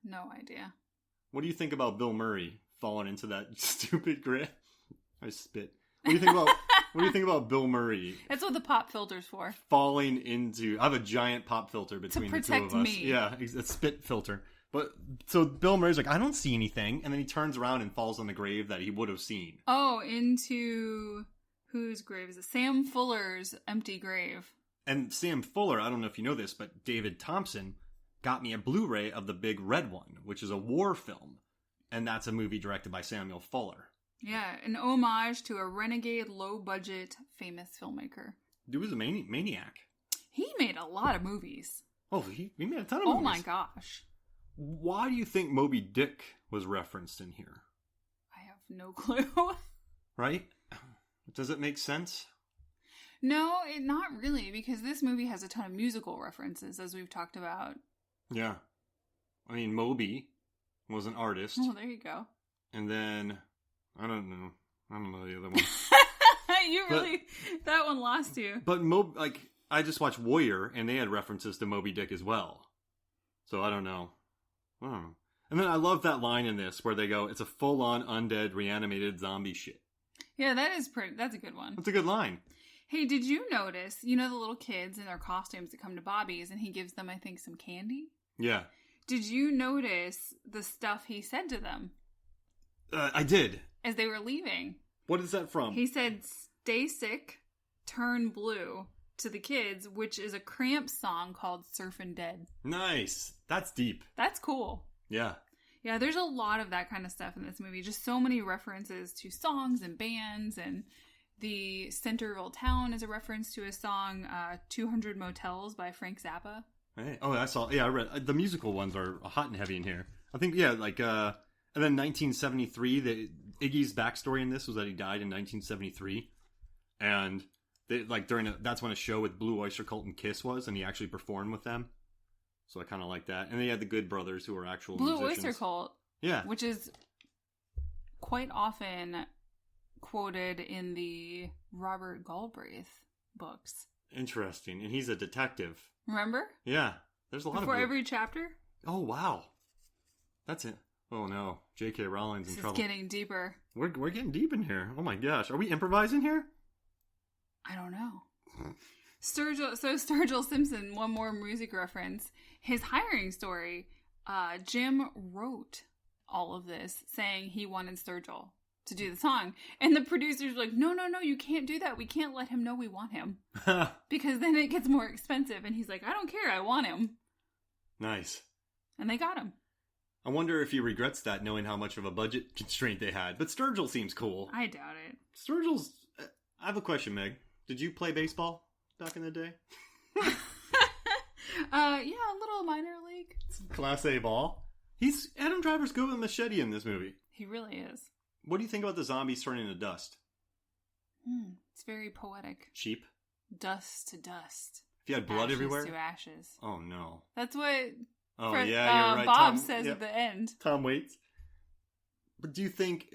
No idea.
What do you think about Bill Murray falling into that stupid grit? I spit. What do you think about Bill Murray?
That's what the pop filter's for.
Falling into... I have a giant pop filter between the two of us.
Me.
Yeah, a spit filter. But so Bill Murray's like, I don't see anything. And then he turns around and falls on the grave that he would have seen.
Oh, into... Whose grave is it? Sam Fuller's empty grave.
And Sam Fuller, I don't know if you know this, but David Thompson got me a Blu-ray of the Big Red One, which is a war film. And that's a movie directed by Samuel Fuller.
Yeah, an homage to a renegade, low-budget, famous filmmaker.
Dude was a maniac.
He made a lot of movies.
Oh, he made a ton of movies.
Oh my gosh.
Why do you think Moby Dick was referenced in here?
I have no clue.
Right? Does it make sense?
No, not really, because this movie has a ton of musical references, as we've talked about.
Yeah. I mean, Moby was an artist.
Oh, there you go.
And then, I don't know the other one.
That one lost you.
But, I just watched Warrior, and they had references to Moby Dick as well. So, I don't know. And then I love that line in this, where they go, it's a full-on undead, reanimated zombie shit.
Yeah, that's a good one.
That's a good line.
Hey, did you notice, the little kids in their costumes that come to Bobby's and he gives them, I think, some candy?
Yeah.
Did you notice the stuff he said to them?
I did.
As they were leaving.
What is that from?
He said, stay sick, turn blue to the kids, which is a Cramps song called Surfin' Dead.
Nice. That's deep.
That's cool.
Yeah.
Yeah, there's a lot of that kind of stuff in this movie. Just so many references to songs and bands, and the Centerville town is a reference to a song, 200 Motels by Frank Zappa.
Hey. Oh, I saw. Yeah, I read. The musical ones are hot and heavy in here. I think, yeah, and then 1973, Iggy's backstory in this was that he died in 1973. And they, that's when a show with Blue Oyster Cult and Kiss was, and he actually performed with them. So I kind of like that. And they had the Good Brothers, who were actual
Blue
musicians.
Oyster Cult.
Yeah.
Which is quite often quoted in the Robert Galbraith books.
Interesting. And he's a detective.
Remember?
Yeah. There's a lot
Before every chapter?
Oh, wow. That's it. Oh, no. J.K. Rowling's in trouble.
It's getting deeper.
We're getting deep in here. Oh, my gosh. Are we improvising here?
I don't know. Sturgill Simpson, one more music reference. His hiring story, Jim wrote all of this saying he wanted Sturgill to do the song. And the producers were like, no, you can't do that. We can't let him know we want him. Because then it gets more expensive. And he's like, I don't care. I want him. Nice. And they got him.
I wonder if he regrets that, knowing how much of a budget constraint they had. But Sturgill seems cool.
I doubt it.
Sturgill's... I have a question, Meg. Did you play baseball back in the day?
Yeah, a little minor league.
Class A ball. Adam Driver's good with a machete in this movie.
He really is.
What do you think about the zombies turning to dust?
It's very poetic.
Cheap.
Dust to dust.
If you had blood
ashes
everywhere?
to ashes.
Oh, no.
That's what
you're right.
Bob says at the end.
Tom Waits. But do you think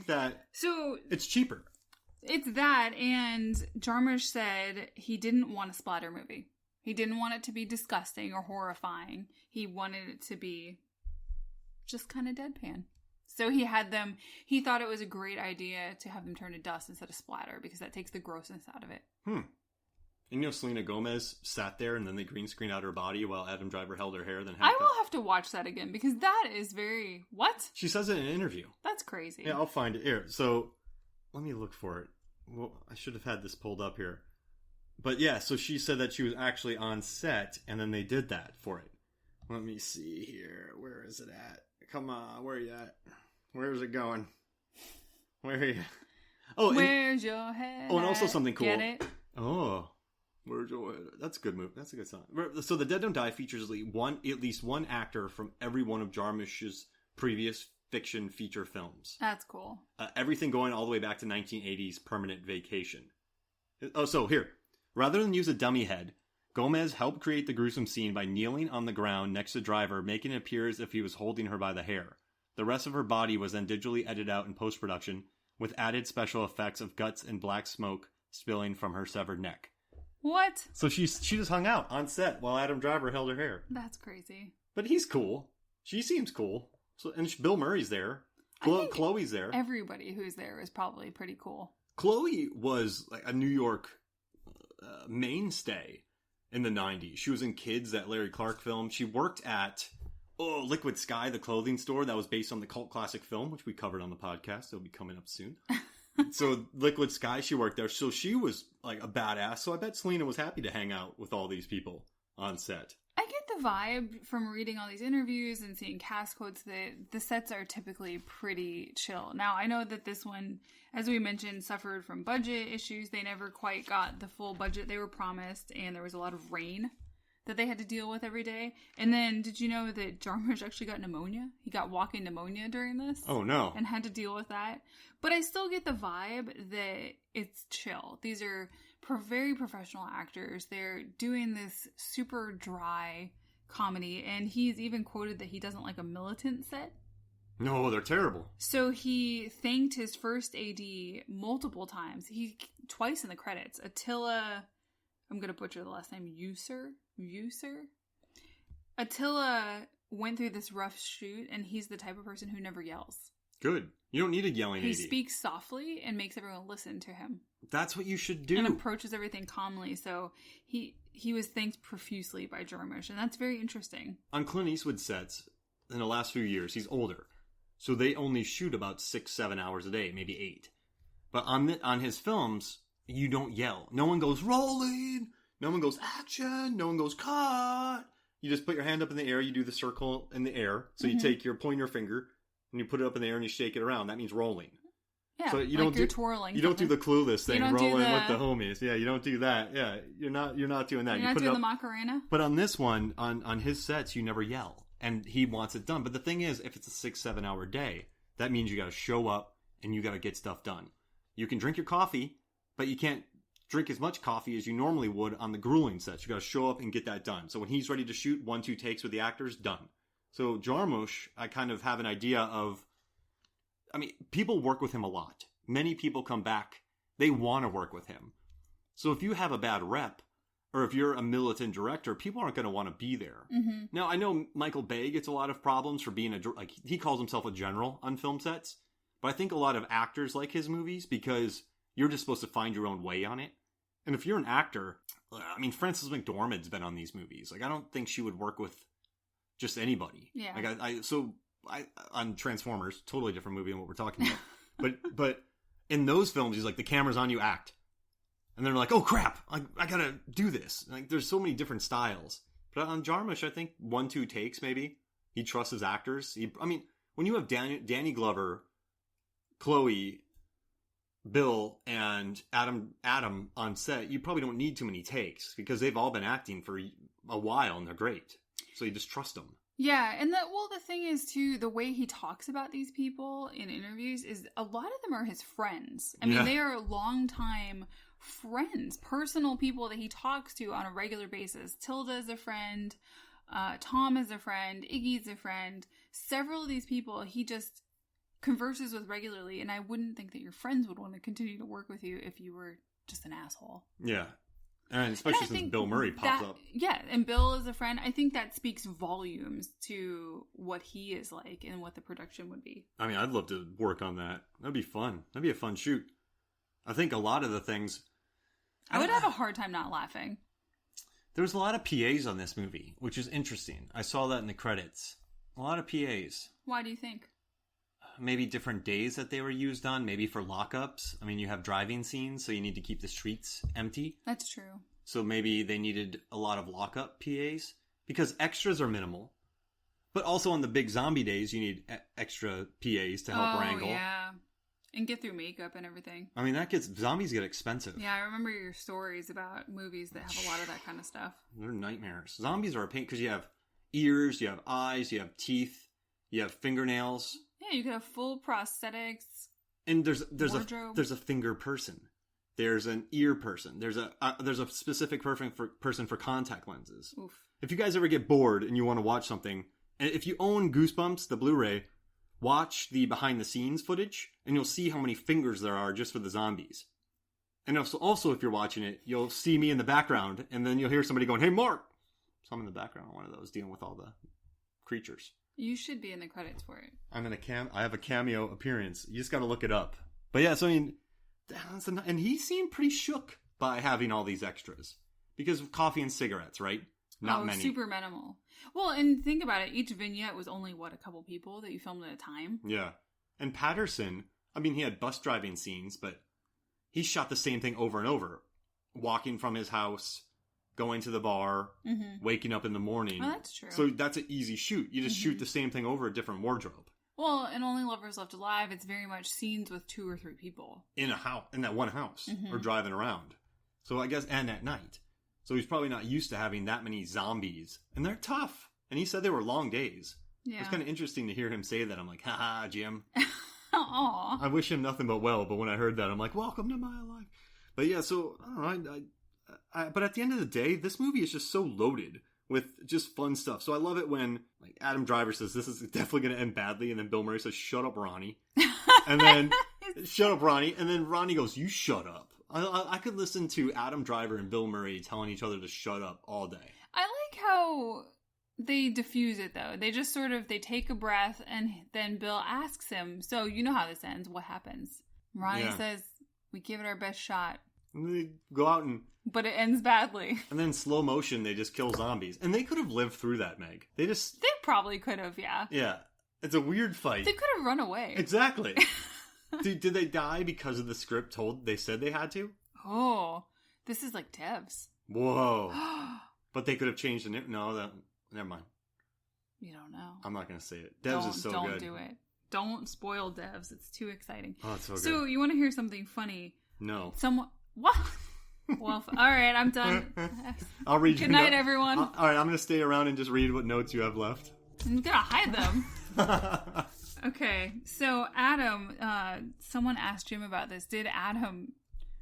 that it's cheaper?
It's that, and Jarmusch said he didn't want a splatter movie. He didn't want it to be disgusting or horrifying. He wanted it to be just kind of deadpan. So he thought it was a great idea to have them turn to dust instead of splatter, because that takes the grossness out of it.
And Selena Gomez sat there and then they green screened out her body while Adam Driver held her hair.
I will have to watch that again, because that is very... What?
She says it in an interview.
That's crazy.
Yeah, I'll find it here. So, let me look for it. Well, I should have had this pulled up here. But yeah, so she said that she was actually on set, and then they did that for it. Let me see here. Where is it at? Come on, where are you at? Where is it going? Where are you? Oh,
Where's your head?
Oh, and also something cool.
Get it?
Oh, where's your head? That's a good move. That's a good song. So The Dead Don't Die features at least one actor from every one of Jarmusch's previous fiction feature films.
That's cool.
Everything going all the way back to 1980s Permanent Vacation. Oh, so here. Rather than use a dummy head, Gomez helped create the gruesome scene by kneeling on the ground next to the driver, making it appear as if he was holding her by the hair. The rest of her body was then digitally edited out in post-production, with added special effects of guts and black smoke spilling from her severed neck.
What?
So she just hung out on set while Adam Driver held her hair.
That's crazy.
But he's cool. She seems cool. So, and Bill Murray's there. Chloe's there.
Everybody who's there is probably pretty cool.
Chloe was like a New York mainstay in the 90s. She was in Kids, that Larry Clark film. She worked at Liquid Sky, the clothing store that was based on the cult classic film, which we covered on the podcast. It'll be coming up soon. So Liquid Sky, she worked there. So she was like a badass. So I bet Selena was happy to hang out with all these people on set.
I get the vibe from reading all these interviews and seeing cast quotes that the sets are typically pretty chill. Now, I know that this one, as we mentioned, suffered from budget issues. They never quite got the full budget they were promised, and there was a lot of rain that they had to deal with every day. And then, did you know that Jarmusch actually got pneumonia? He got walking pneumonia during this.
Oh, no.
And had to deal with that. But I still get the vibe that it's chill. These are very professional actors. They're doing this super dry comedy, and he's even quoted that he doesn't like a militant set.
No, they're terrible.
So he thanked his first AD multiple times. Twice in the credits. Attila, I'm going to butcher the last name, User? Attila went through this rough shoot, and he's the type of person who never yells.
Good. You don't need a yelling
He
AD.
speaks softly and makes everyone listen to him.
That's what you should do.
And approaches everything calmly. So he was thanked profusely by Jarmusch, and that's very interesting.
On Clint Eastwood sets, in the last few years, he's older. So they only shoot about 6-7 hours a day, maybe 8. But on his films, you don't yell. No one goes, rolling! No one goes, action! No one goes, cut! You just put your hand up in the air, you do the circle in the air. So you take your pointer finger, and you put it up in the air and you shake it around. That means rolling.
Yeah,
so you
like
don't
you're twirling.
You don't do the Clueless thing, rolling with the homies. Yeah, you don't do that. Yeah, you're not doing that.
You're not doing the Macarena?
But on this one, on his sets, you never yell. And he wants it done. But the thing is, if it's a 6-7 hour day, that means you got to show up and you got to get stuff done. You can drink your coffee, but you can't drink as much coffee as you normally would on the grueling sets. You got to show up and get that done. So when he's ready to shoot, 1-2 takes with the actors, done. So Jarmusch, I kind of have an idea of, I mean, people work with him a lot. Many people come back. They want to work with him. So if you have a bad rep, or if you're a militant director, people aren't going to want to be there. Mm-hmm. Now, I know Michael Bay gets a lot of problems for being he calls himself a general on film sets. But I think a lot of actors like his movies because you're just supposed to find your own way on it. And if you're an actor, I mean, Frances McDormand's been on these movies. Like, I don't think she would work with just anybody.
Yeah.
Like, I on Transformers, totally different movie than what we're talking about. but in those films, he's like, the camera's on you, act. And they're like, oh crap, I gotta do this. Like, there's so many different styles. But on Jarmusch, I think 1-2 takes maybe. He trusts his actors. When you have Danny Glover, Chloe, Bill, and Adam on set, you probably don't need too many takes because they've all been acting for a while and they're great. So you just trust them.
Yeah, and the thing is too, the way he talks about these people in interviews is a lot of them are his friends. I mean, they are longtime friends, personal people that he talks to on a regular basis. Tilda is a friend, Tom is a friend, Iggy's a friend. Several of these people he just converses with regularly, and I wouldn't think that your friends would want to continue to work with you if you were just an asshole.
Yeah. And especially since Bill Murray popped up.
Yeah, and Bill is a friend. I think that speaks volumes to what he is like and what the production would be. I
mean, I'd love to work on that. That'd be fun. That'd be a fun shoot. I think a lot of the things...
I would have a hard time not laughing.
There was a lot of PAs on this movie, which is interesting. I saw that in the credits. A lot of PAs.
Why do you think?
Maybe different days that they were used on, maybe for lockups. I mean, you have driving scenes, so you need to keep the streets empty.
That's true.
So maybe they needed a lot of lockup PAs because extras are minimal. But also on the big zombie days, you need extra PAs to help wrangle.
Yeah. And get through makeup and everything.
I mean, zombies get expensive.
Yeah, I remember your stories about movies that have a lot of that kind of stuff.
They're nightmares. Zombies are a pain because you have ears, you have eyes, you have teeth, you have fingernails.
Yeah, you could have full prosthetics.
And there's
wardrobe.
a finger person. There's an ear person. There's a specific person for contact lenses.
Oof.
If you guys ever get bored and you want to watch something, and if you own Goosebumps, the Blu-ray, watch the behind-the-scenes footage, and you'll see how many fingers there are just for the zombies. And also, if you're watching it, you'll see me in the background, and then you'll hear somebody going, "Hey, Mark!" So I'm in the background, one of those, dealing with all the creatures.
You should be in the credits for it.
I have a cameo appearance. You just got to look it up. But yeah, so I mean, and he seemed pretty shook by having all these extras because of coffee and cigarettes, right? Not many.
Super minimal. Well, and think about it. Each vignette was only, a couple people that you filmed at a time?
Yeah. And Patterson, I mean, he had bus driving scenes, but he shot the same thing over and over. Walking from his house, going to the bar, waking up in the morning.
Oh, that's true.
So that's an easy shoot. You just shoot the same thing over a different wardrobe.
Well, in Only Lovers Left Alive, it's very much scenes with 2 or 3 people.
In that one house. Or driving around. So I guess, and at night. So he's probably not used to having that many zombies. And they're tough. And he said they were long days. Yeah. It's kind of interesting to hear him say that. I'm like, haha, Jim.
Aww.
I wish him nothing but well, but when I heard that, I'm like, welcome to my life. But yeah, so, I don't know. But at the end of the day, this movie is just so loaded with just fun stuff. So I love it when like Adam Driver says, this is definitely going to end badly. And then Bill Murray says, shut up, Ronnie. And then, shut up, Ronnie. And then Ronnie goes, you shut up. I could listen to Adam Driver and Bill Murray telling each other to shut up all day.
I like how they diffuse it, though. They just they take a breath, and then Bill asks him, so you know how this ends. What happens? Ronnie says, we give it our best shot.
And they go out
but it ends badly.
And then slow motion, they just kill zombies. And they could have lived through that, Meg. They
probably could have, yeah.
Yeah. It's a weird fight.
They could have run away.
Exactly. Did they die because of the script they said they had to?
Oh, this is like Devs.
Whoa. But they could have changed the name. No, never mind.
You don't know.
I'm not going to say it. Devs is so good.
Don't do it. Don't spoil Devs. It's too exciting.
Oh, it's so good.
So you want to hear something funny?
No.
What? Well, all right, I'm done.
I'll read you.
Good night, everyone.
All right, I'm going to stay around and just read what notes you have left.
I'm going to hide them. Okay, so Adam, someone asked Jim about this. Did Adam,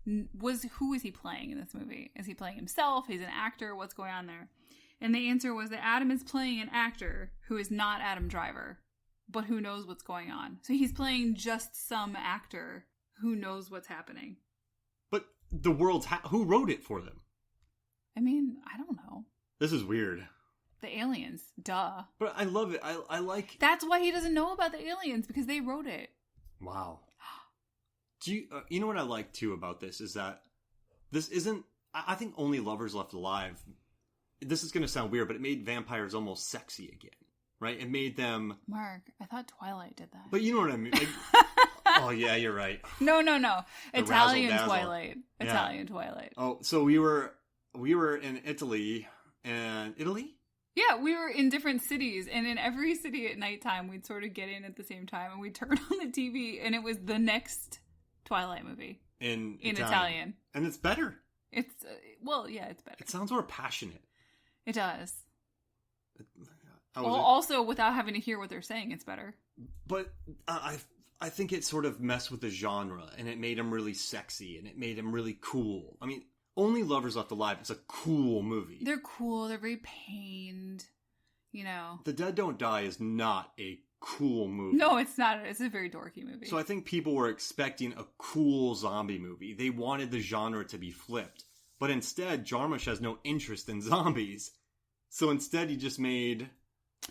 who is he playing in this movie? Is he playing himself? He's an actor? What's going on there? And the answer was that Adam is playing an actor who is not Adam Driver, but who knows what's going on. So he's playing just some actor who knows what's happening.
But the world's, who wrote it for them?
I mean, I don't know.
This is weird.
The aliens, duh.
But I love it. I like...
That's why he doesn't know about the aliens, because they wrote it.
Wow. Do you know what I like, too, about this? Is that this isn't... I think Only Lovers Left Alive... This is going to sound weird, but it made vampires almost sexy again. Right? It made them...
Mark, I thought Twilight did that.
But you know what I mean? Like, oh, yeah, you're right.
No.
The
Italian
razzle-dazzle.
Twilight.
Yeah.
Italian Twilight.
Oh, so we were in Italy, and... Italy?
Yeah, we were in different cities, and in every city at nighttime, we'd sort of get in at the same time, and we'd turn on the TV, and it was the next Twilight movie.
In
Italian.
And it's better.
It's, it's better.
It sounds more passionate.
It does. Also, without having to hear what they're saying, it's better.
But I think it sort of messed with the genre, and it made them really sexy, and it made them really cool. I mean... Only Lovers Left Alive is a cool movie.
They're cool. They're very pained. You know.
The Dead Don't Die is not a cool movie.
No, it's not. It's a very dorky movie.
So I think people were expecting a cool zombie movie. They wanted the genre to be flipped. But instead, Jarmusch has no interest in zombies. So instead, he just made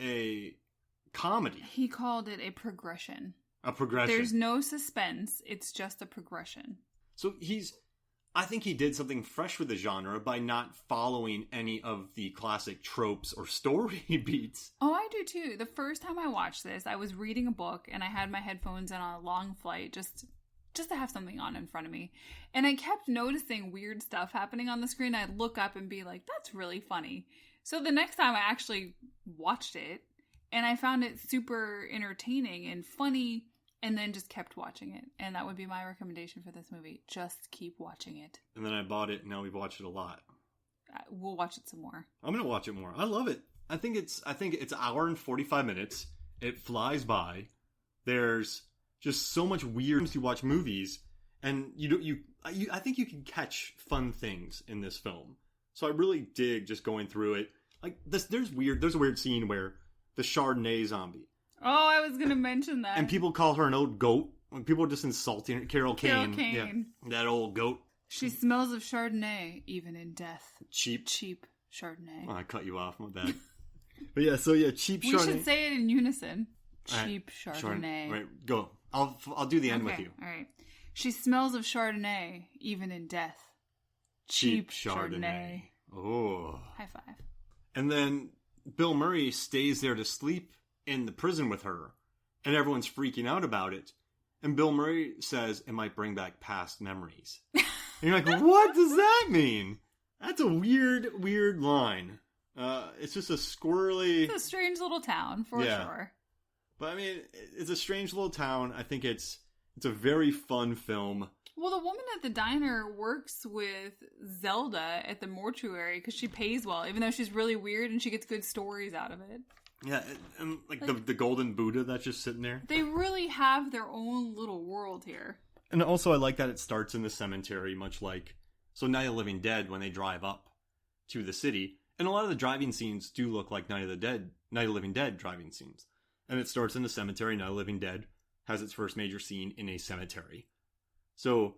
a comedy.
He called it a progression.
A progression.
There's no suspense. It's just a progression.
So I think he did something fresh with the genre by not following any of the classic tropes or story beats.
Oh, I do too. The first time I watched this, I was reading a book and I had my headphones in on a long flight just to have something on in front of me. And I kept noticing weird stuff happening on the screen. I'd look up and be like, that's really funny. So the next time I actually watched it, and I found it super entertaining and funny and then just kept watching it. And that would be my recommendation for this movie. Just keep watching it.
And then I bought it, and now we've watched it a lot.
We'll watch it some more.
I'm going to watch it more. I love it. I think it's an hour and 45 minutes. It flies by. There's just so much weird you watch movies, and I think you can catch fun things in this film. So I really dig just going through it. Like there's a weird scene where the Chardonnay zombie.
Oh, I was going to mention that.
And people call her an old goat. When people are just insulting her. Carol Kane.
Yeah,
that old goat.
She smells of Chardonnay, even in death.
Cheap
Chardonnay.
Oh, I cut you off with that. But cheap Chardonnay.
We should say it in unison. Cheap Chardonnay.
Right, go. I'll do the end with you.
All right. She smells of Chardonnay, even in death. Cheap Chardonnay.
Oh.
High five.
And then Bill Murray stays there to sleep in the prison with her, and everyone's freaking out about it. And Bill Murray says it might bring back past memories. And you're like, what does that mean? That's a weird line. It's just a squirrely...
It's a strange little town, for sure.
But I mean, it's a strange little town. I think it's a very fun film.
Well, the woman at the diner works with Zelda at the mortuary because she pays well, even though she's really weird and she gets good stories out of it.
Yeah, and like the golden Buddha that's just sitting there.
They really have their own little world here.
And also I like that it starts in the cemetery, much like... So Night of the Living Dead, when they drive up to the city, and a lot of the driving scenes do look like Night of the Living Dead driving scenes. And it starts in the cemetery. Night of the Living Dead has its first major scene in a cemetery. So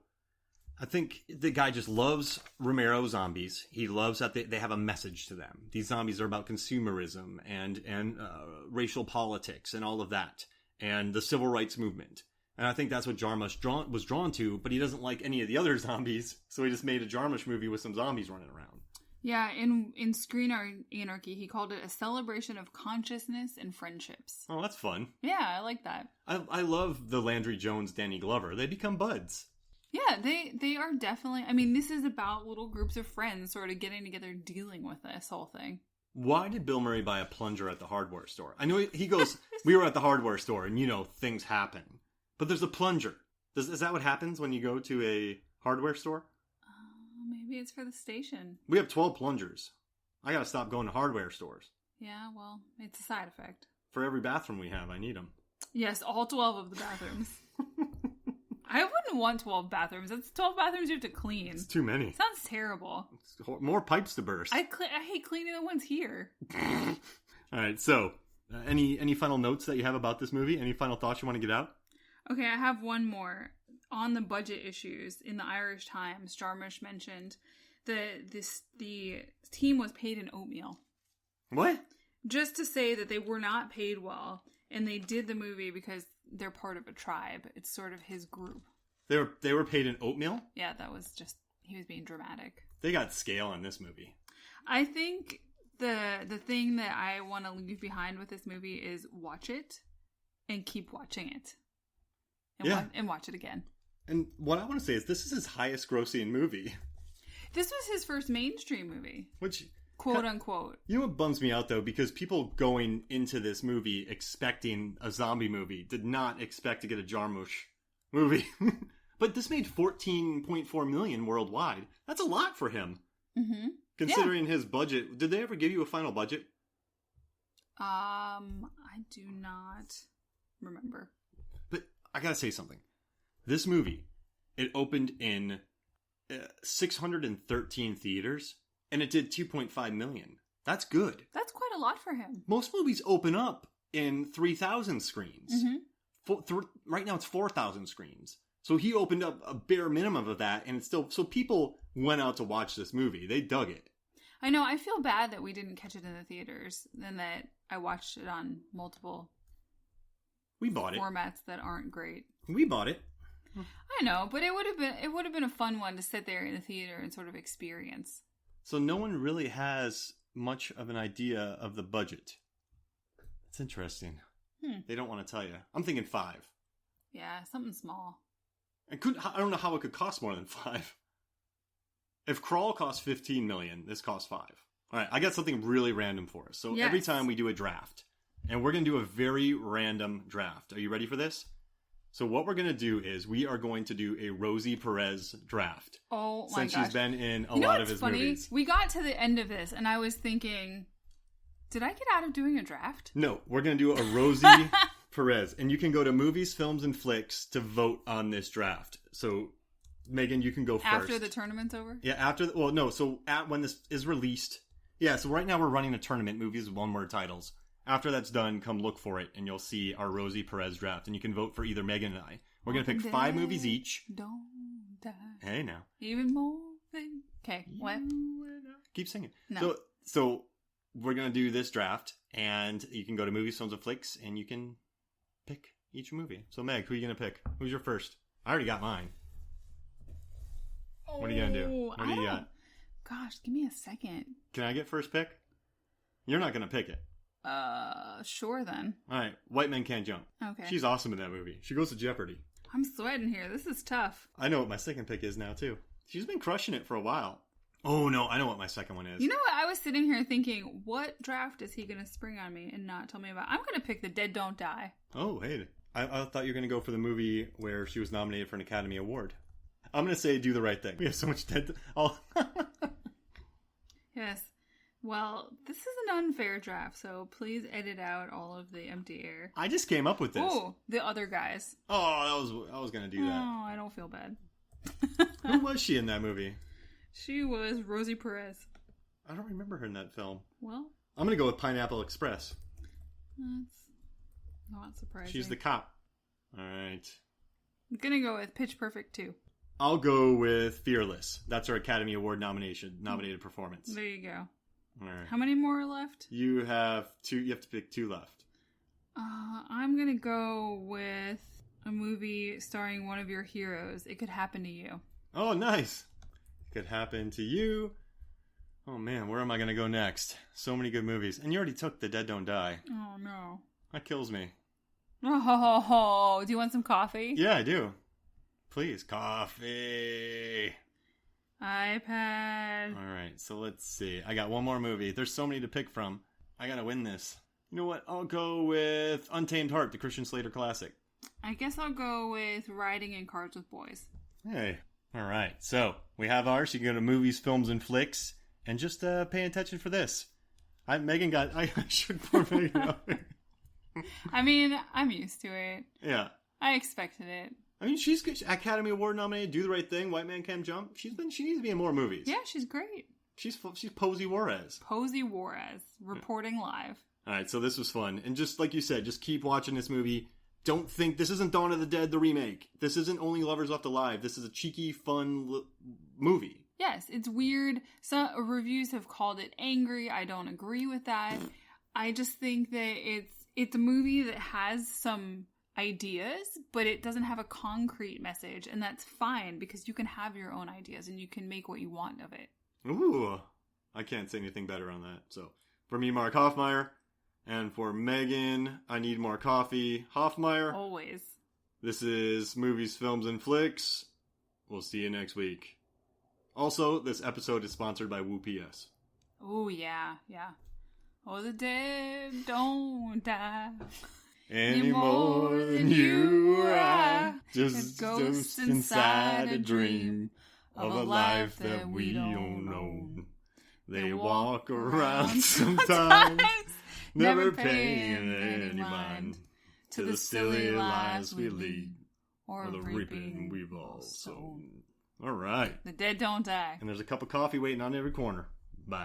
I think the guy just loves Romero zombies. He loves that they have a message to them. These zombies are about consumerism and racial politics and all of that, and the civil rights movement. And I think that's what Jarmusch was drawn to, but he doesn't like any of the other zombies, so he just made a Jarmusch movie with some zombies running around.
Yeah, in Screen Anarchy, he called it a celebration of consciousness and friendships.
Oh, that's fun.
Yeah, I like that.
I love the Landry Jones, Danny Glover. They become buds.
Yeah, they are definitely... I mean, this is about little groups of friends sort of getting together, dealing with this whole thing.
Why did Bill Murray buy a plunger at the hardware store? I know he goes, we were at the hardware store, and things happen. But there's a plunger. Is that what happens when you go to a hardware store?
Maybe it's for the station.
We have 12 plungers. I gotta stop going to hardware stores.
Yeah, well, it's a side effect.
For every bathroom we have, I need them.
Yes, all 12 of the bathrooms. I wouldn't want 12 bathrooms. That's 12 bathrooms you have to clean.
It's too many.
Sounds terrible.
More pipes to burst.
I hate cleaning the ones here.
All right, so any final notes that you have about this movie? Any final thoughts you want to get out?
Okay, I have one more. On the budget issues, in the Irish Times, Jarmusch mentioned that the team was paid in oatmeal.
What?
Just to say that they were not paid well, and they did the movie because they're part of a tribe. It's sort of his group.
They were paid in oatmeal?
Yeah, that was just... He was being dramatic.
They got scale in this movie.
I think the thing that I want to leave behind with this movie is watch it and keep watching it. And watch it again.
And what I want to say is this is his highest grossing movie.
This was his first mainstream movie.
Which...
Quote unquote.
You know what bums me out though? Because people going into this movie expecting a zombie movie did not expect to get a Jarmusch movie. But this made $14.4 million worldwide. That's a lot for him. Mm-hmm. Considering his budget. Did they ever give you a final budget?
I do not remember.
But I gotta say something. This movie, it opened in 613 theaters, and it did 2.5 million. That's good.
That's quite a lot for him.
Most movies open up in 3,000 screens. Mm-hmm. Right now it's 4,000 screens. So he opened up a bare minimum of that, and it's still... So people went out to watch this movie. They dug it.
I know. I feel bad that we didn't catch it in the theaters, and that I watched it on multiple...
We bought it.
Formats that aren't great.
We bought it.
I know, but it would have been a fun one to sit there in the theater and sort of experience.
So no one really has much of an idea of the budget. It's interesting. They don't want to tell you. I'm thinking 5.
Yeah, something small.
I don't know how it could cost more than 5. If Crawl costs 15 million, this costs 5. All right, I got something really random for us. So every time we do a draft, and we're going to do a very random draft. Are you ready for this? So what we're going to do is we are going to do a Rosie Perez draft.
Oh my gosh.
Since she's been in a lot of his movies.
We got to the end of this and I was thinking, did I get out of doing a draft?
No, we're going to do a Rosie Perez. And you can go to Movies, Films, and Flicks to vote on this draft. So, Megan, you can go first.
After the tournament's over?
Yeah, when this is released. Yeah, so right now we're running a tournament, movies with one-word titles. After that's done, come look for it, and you'll see our Rosie Perez draft. And you can vote for either Megan and I. We're going to pick 5 movies each.
Don't die.
Hey, now.
Even more than... Okay, what?
Keep singing.
No.
So we're going to do this draft, and you can go to Movies, Films, and Flicks, and you can pick each movie. So, Meg, who are you going to pick? Who's your first? I already got mine. What are you going to do? What do you got?
Gosh, give me a second.
Can I get first pick? You're not going to pick it.
Sure then.
All right, White Men Can't Jump.
Okay.
She's awesome in that movie. She goes to Jeopardy.
I'm sweating here. This is tough.
I know what my second pick is now, too. She's been crushing it for a while. Oh, no, I know what my second one is.
You know what? I was sitting here thinking, what draft is he going to spring on me and not tell me about? I'm going to pick The Dead Don't Die.
Oh, hey. I thought you were going to go for the movie where she was nominated for an Academy Award. I'm going to say Do the Right Thing. We have so much dead...
Yes. Well, this is an unfair draft, so please edit out all of the empty air.
I just came up with this.
Oh, the other guys.
Oh, I was going to do that.
Oh, I don't feel bad.
Who was she in that movie?
She was Rosie Perez.
I don't remember her in that film.
Well,
I'm going to go with Pineapple Express.
that's not surprising.
She's the cop. All right.
I'm going to go with Pitch Perfect 2.
I'll go with Fearless. That's her Academy Award nominated performance.
There you go.
All right.
How many more are left?
You have 2. You have to pick 2 left.
I'm going to go with a movie starring one of your heroes. It Could Happen to You.
Oh, nice. It Could Happen to You. Oh, man. Where am I going to go next? So many good movies. And you already took The Dead Don't Die.
Oh, no.
That kills me.
Oh, do you want some coffee?
Yeah, I do. Please, coffee.
iPad.
All right, so let's see. I got one more movie. There's so many to pick from. I gotta win this. You know what? I'll go with Untamed Heart, the Christian Slater classic.
I guess I'll go with Riding in Cars with Boys.
Hey. All right, so we have ours. You can go to Movies, Films, and Flicks, and just pay attention for this. I should pour Megan up.
I mean, I'm used to it.
Yeah.
I expected it.
I mean, she's good. Academy Award nominated, Do the Right Thing, White Man Can't Jump. She needs to be in more movies.
Yeah, she's great.
She's Posey Juarez.
Posey Juarez, reporting live.
All right, so this was fun. And just like you said, just keep watching this movie. Don't think this isn't Dawn of the Dead, the remake. This isn't Only Lovers Left Alive. This is a cheeky, fun movie.
Yes, it's weird. Some reviews have called it angry. I don't agree with that. I just think that it's a movie that has some ideas, but it doesn't have a concrete message, and that's fine because you can have your own ideas and you can make what you want of it.
Ooh, I can't say anything better on that. So, for me, Mark Hoffmeyer, and for Megan, I Need More Coffee, Hoffmeyer.
Always.
This is Movies, Films, and Flicks. We'll see you next week. Also, this episode is sponsored by Woo PS.
Oh, yeah. Oh, the dead don't die.
Any more than you or I, just ghosts inside a dream of a life that we don't know. They walk around sometimes, never paying any mind to the silly lives we lead, or the reaping we've all sown. All right.
The dead don't die.
And there's a cup of coffee waiting on every corner. Bye.